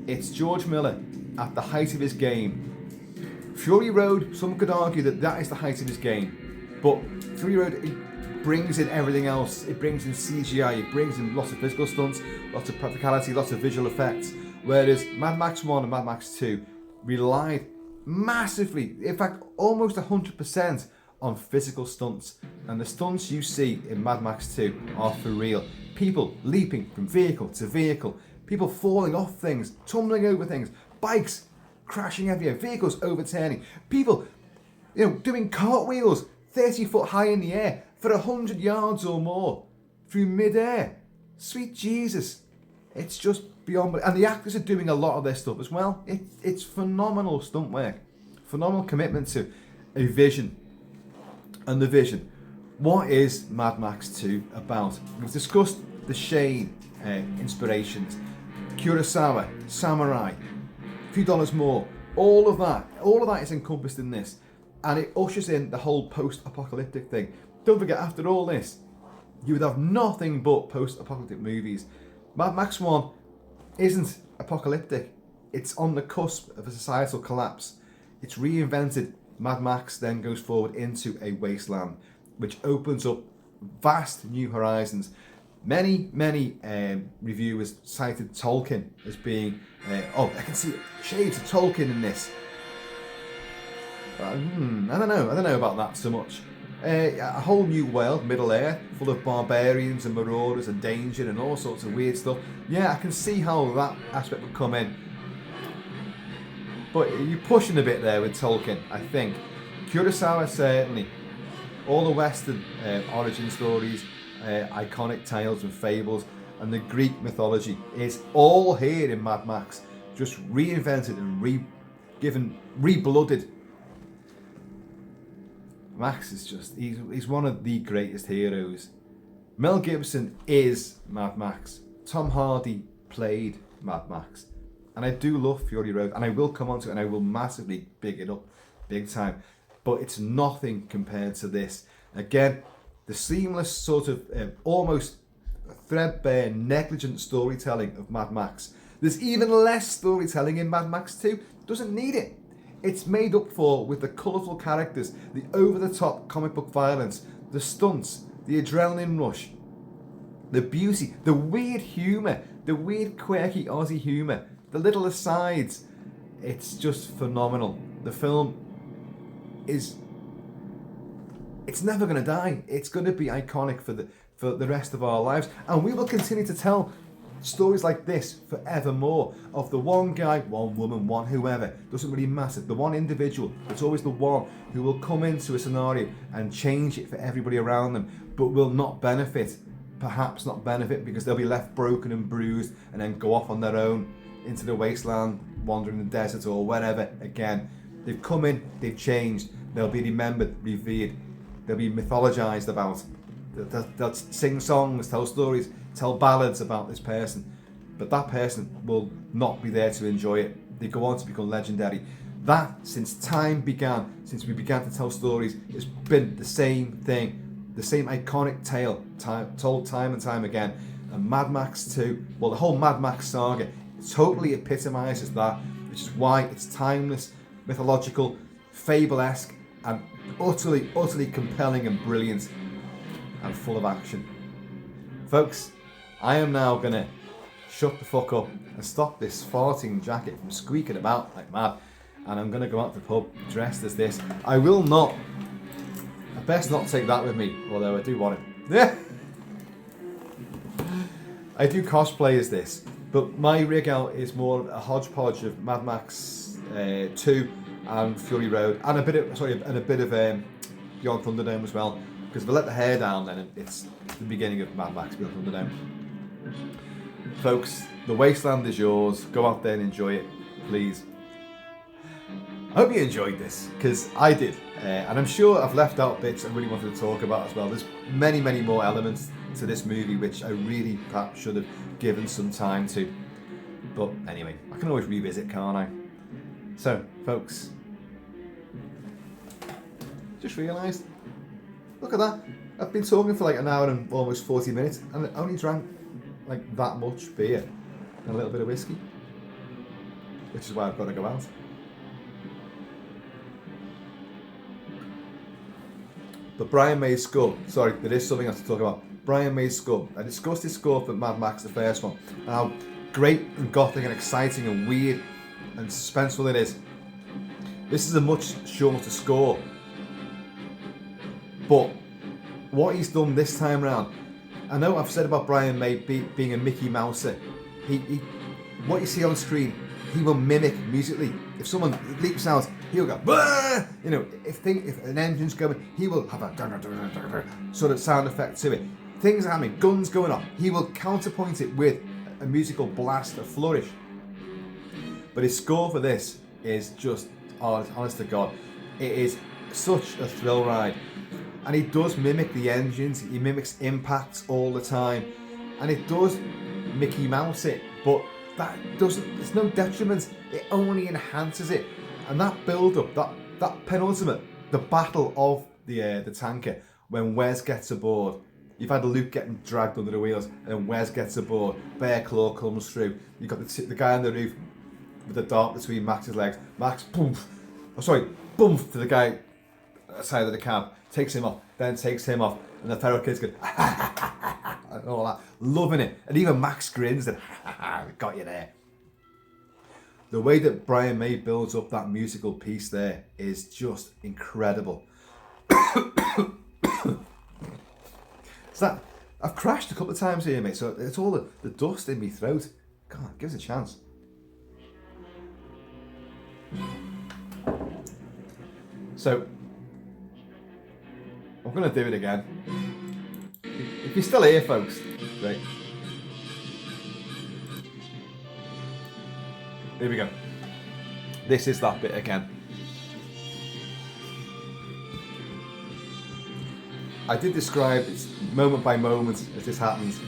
It's George Miller at the height of his game. Fury Road, some could argue that is the height of his game, but Fury Road, it brings in everything else. It brings in CGI, it brings in lots of physical stunts, lots of practicality, lots of visual effects. Whereas Mad Max 1 and Mad Max 2 relied massively, in fact almost 100% on physical stunts. And the stunts you see in Mad Max 2 are for real. People leaping from vehicle to vehicle, people falling off things, tumbling over things, bikes crashing everywhere, vehicles overturning, people doing cartwheels 30 foot high in the air for 100 yards or more through mid-air. Sweet Jesus. It's just beyond, and the actors are doing a lot of their stuff as well. It's phenomenal stunt work, phenomenal commitment to a vision. And the vision, what is Mad Max 2 about? We've discussed the Shane inspirations, Kurosawa, Samurai, a few dollars more, all of that is encompassed in this, and it ushers in the whole post-apocalyptic thing. Don't forget, after all this, you would have nothing but post-apocalyptic movies. Mad Max 1 isn't apocalyptic. It's on the cusp of a societal collapse. It's reinvented. Mad Max then goes forward into a wasteland, which opens up vast new horizons. Many reviewers cited Tolkien as being, I can see shades of Tolkien in this. I don't know about that so much. A whole new world, Middle Earth, full of barbarians and marauders and danger and all sorts of weird stuff. Yeah, I can see how that aspect would come in. But you're pushing a bit there with Tolkien, I think. Kurosawa, certainly. All the Western origin stories iconic tales and fables and the Greek mythology is all here in Mad Max, just reinvented and reblooded. Max is just, he's one of the greatest heroes. Mel Gibson is Mad Max. Tom Hardy played Mad Max. And I do love Fury Road, and I will come on to it, and I will massively big it up, big time. But it's nothing compared to this. Again, the seamless sort of almost threadbare, negligent storytelling of Mad Max. There's even less storytelling in Mad Max 2. Doesn't need it. It's made up for with the colourful characters, the over-the-top comic book violence, the stunts, the adrenaline rush, the beauty, the weird humour, the weird quirky Aussie humour, the little asides. It's just phenomenal. The film is, it's never going to die. It's going to be iconic for the rest of our lives, and we will continue to tell stories like this forevermore, of the one guy, one woman, one whoever, doesn't really matter, the one individual. It's always the one who will come into a scenario and change it for everybody around them, but will not benefit, perhaps not benefit, because they'll be left broken and bruised and then go off on their own into the wasteland, wandering the desert or wherever again. They've come in, they've changed, they'll be remembered, revered, they'll be mythologized about. They'll sing songs, tell stories, tell ballads about this person, but that person will not be there to enjoy it. They go on to become legendary. That, since time began, since we began to tell stories, it's been the same thing, the same iconic tale, told time and time again. And Mad Max 2, well, the whole Mad Max saga, totally epitomises that, which is why it's timeless, mythological, fable-esque, and utterly, utterly compelling and brilliant, and full of action. Folks, I am now going to shut the fuck up and stop this farting jacket from squeaking about like mad, and I'm going to go out to the pub dressed as this. I best not take that with me, although I do want it. I do cosplay as this, but my rig out is more a hodgepodge of Mad Max 2 and Fury Road, and a bit of Beyond Thunderdome as well. Because if I let the hair down, then it's the beginning of Mad Max Beyond Thunderdome. Folks, the wasteland is yours. Go out there and enjoy it, please. I hope you enjoyed this, because I did. And I'm sure I've left out bits I really wanted to talk about as well. There's many, many more elements to this movie which I really perhaps should have given some time to. But anyway, I can always revisit, can't I? So, folks, just realised, look at that. I've been talking for like an hour and almost 40 minutes and I only drank like that much beer and a little bit of whiskey. Which is why I've got to go out. But Brian May's score, sorry, there is something I have to talk about. Brian May's score. I discussed his score for Mad Max, the first one, and how great and gothic and exciting and weird and suspenseful it is. This is a much shorter score. But what he's done this time around, I know I've said about Brian May being a Mickey Mouser. He what you see on screen, he will mimic musically. If someone leaps out, he'll go, bah! You know, if an engine's going, he will have a sort of sound effect to it. Things are happening, guns going off, he will counterpoint it with a musical blast, a flourish. But his score for this is just, honest to God, it is such a thrill ride. And he does mimic the engines, he mimics impacts all the time, and it does Mickey Mouse it, but that doesn't, there's no detriment, it only enhances it. And that build up, that penultimate, the battle of the tanker, when Wes gets aboard, you've had Luke getting dragged under the wheels, and Wes gets aboard, Bear Claw comes through, you've got the guy on the roof with the dart between Max's legs, Max, boom to the guy side of the cab, takes him off, then takes him off, and the feral kid's going, and all that, loving it. And even Max grins and, got you there. The way that Brian May builds up that musical piece there is just incredible. So I've crashed a couple of times here, mate, so it's all the dust in my throat. God, give us a chance. So I'm going to do it again. If you're still here, folks, great. Here we go. This is that bit again. I did describe it moment by moment as this happens.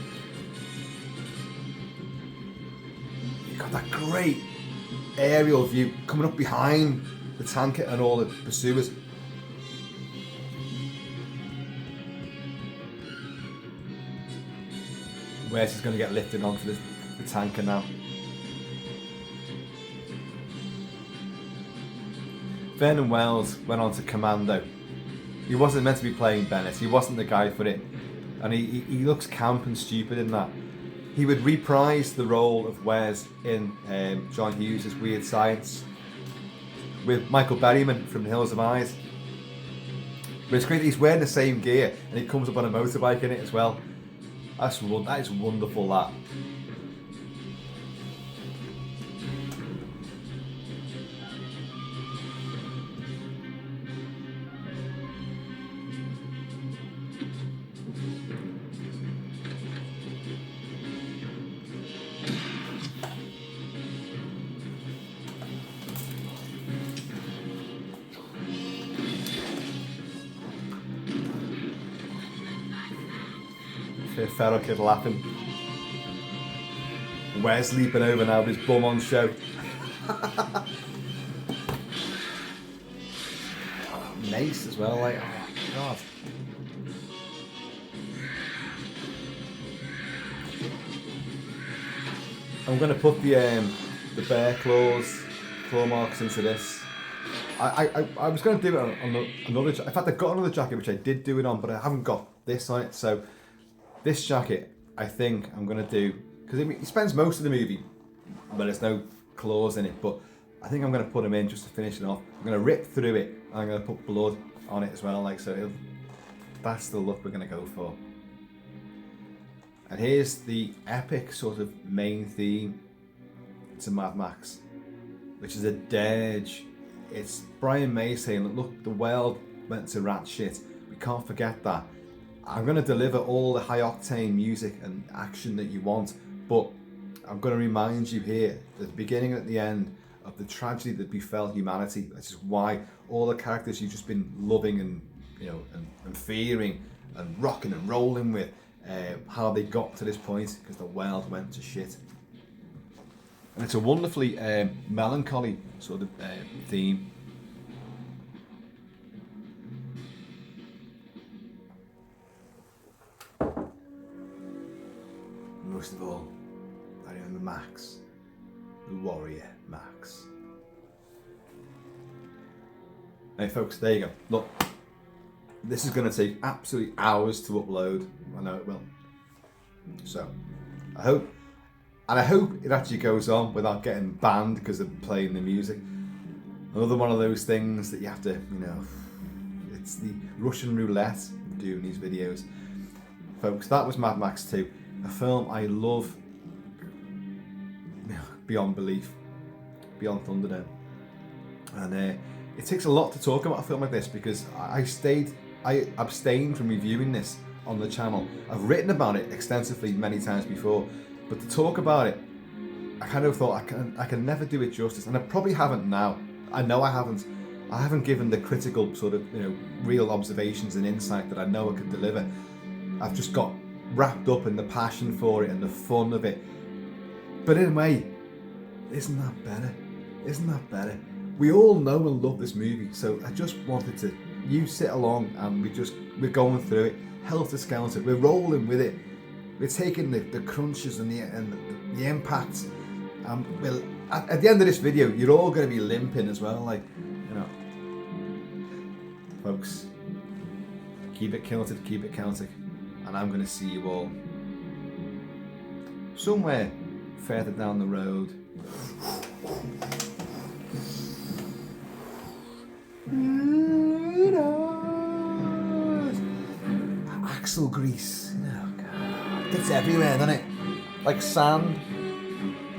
You've got that great aerial view coming up behind the tanker and all the pursuers. Where's he's going to get lifted onto the tanker now? Vernon Wells went on to Commando. He wasn't meant to be playing Bennett. He wasn't the guy for it. And he looks camp and stupid in that. He would reprise the role of Wes in John Hughes' Weird Science with Michael Berryman from The Hills of Eyes. But it's great that he's wearing the same gear and he comes up on a motorbike in it as well. That is wonderful, that. Feral kid laughing. Wes leaping over now with his bum on show. Oh, Mace as well, like, oh god. I'm gonna put the bear claw marks into this. I was gonna do it on another. In fact, I got another jacket which I did do it on, but I haven't got this on it. So this jacket, I think I'm going to do, because he spends most of the movie, but there's no claws in it, but I think I'm going to put him in just to finish it off. I'm going to rip through it, and I'm going to put blood on it as well, like so. That's the look we're going to go for. And here's the epic sort of main theme to Mad Max, which is a dirge. It's Brian May saying, look, the world went to rat shit. We can't forget that. I'm going to deliver all the high octane music and action that you want, but I'm going to remind you here at the beginning and at the end of the tragedy that befell humanity. This is why all the characters you've just been loving and and fearing and rocking and rolling with, how they got to this point, because the world went to shit. And it's a wonderfully melancholy sort of theme. Most of all, I remember Max, the warrior Max. Hey folks, there you go. Look, this is going to take absolutely hours to upload. I know it will. So, I hope it actually goes on without getting banned because of playing the music. Another one of those things that you have to, it's the Russian roulette of doing these videos. Folks, that was Mad Max 2. A film I love beyond belief, beyond Thunderdome. And it takes a lot to talk about a film like this because I abstained from reviewing this on the channel. I've written about it extensively many times before, but to talk about it, I kind of thought I can never do it justice, and I probably haven't now. I know I haven't. I haven't given the critical sort of real observations and insight that I know I could deliver. I've just got wrapped up in the passion for it and the fun of it. But in a way, isn't that better? Isn't that better? We all know and love this movie, so I just wanted you sit along and we're going through it, helter skelter. We're rolling with it. We're taking the crunches and the impacts. At the end of this video, you're all going to be limping as well, folks. Keep it kilted, keep it Celtic. And I'm going to see you all somewhere further down the road. Axle grease. Oh God. It's everywhere, doesn't it? Like sand.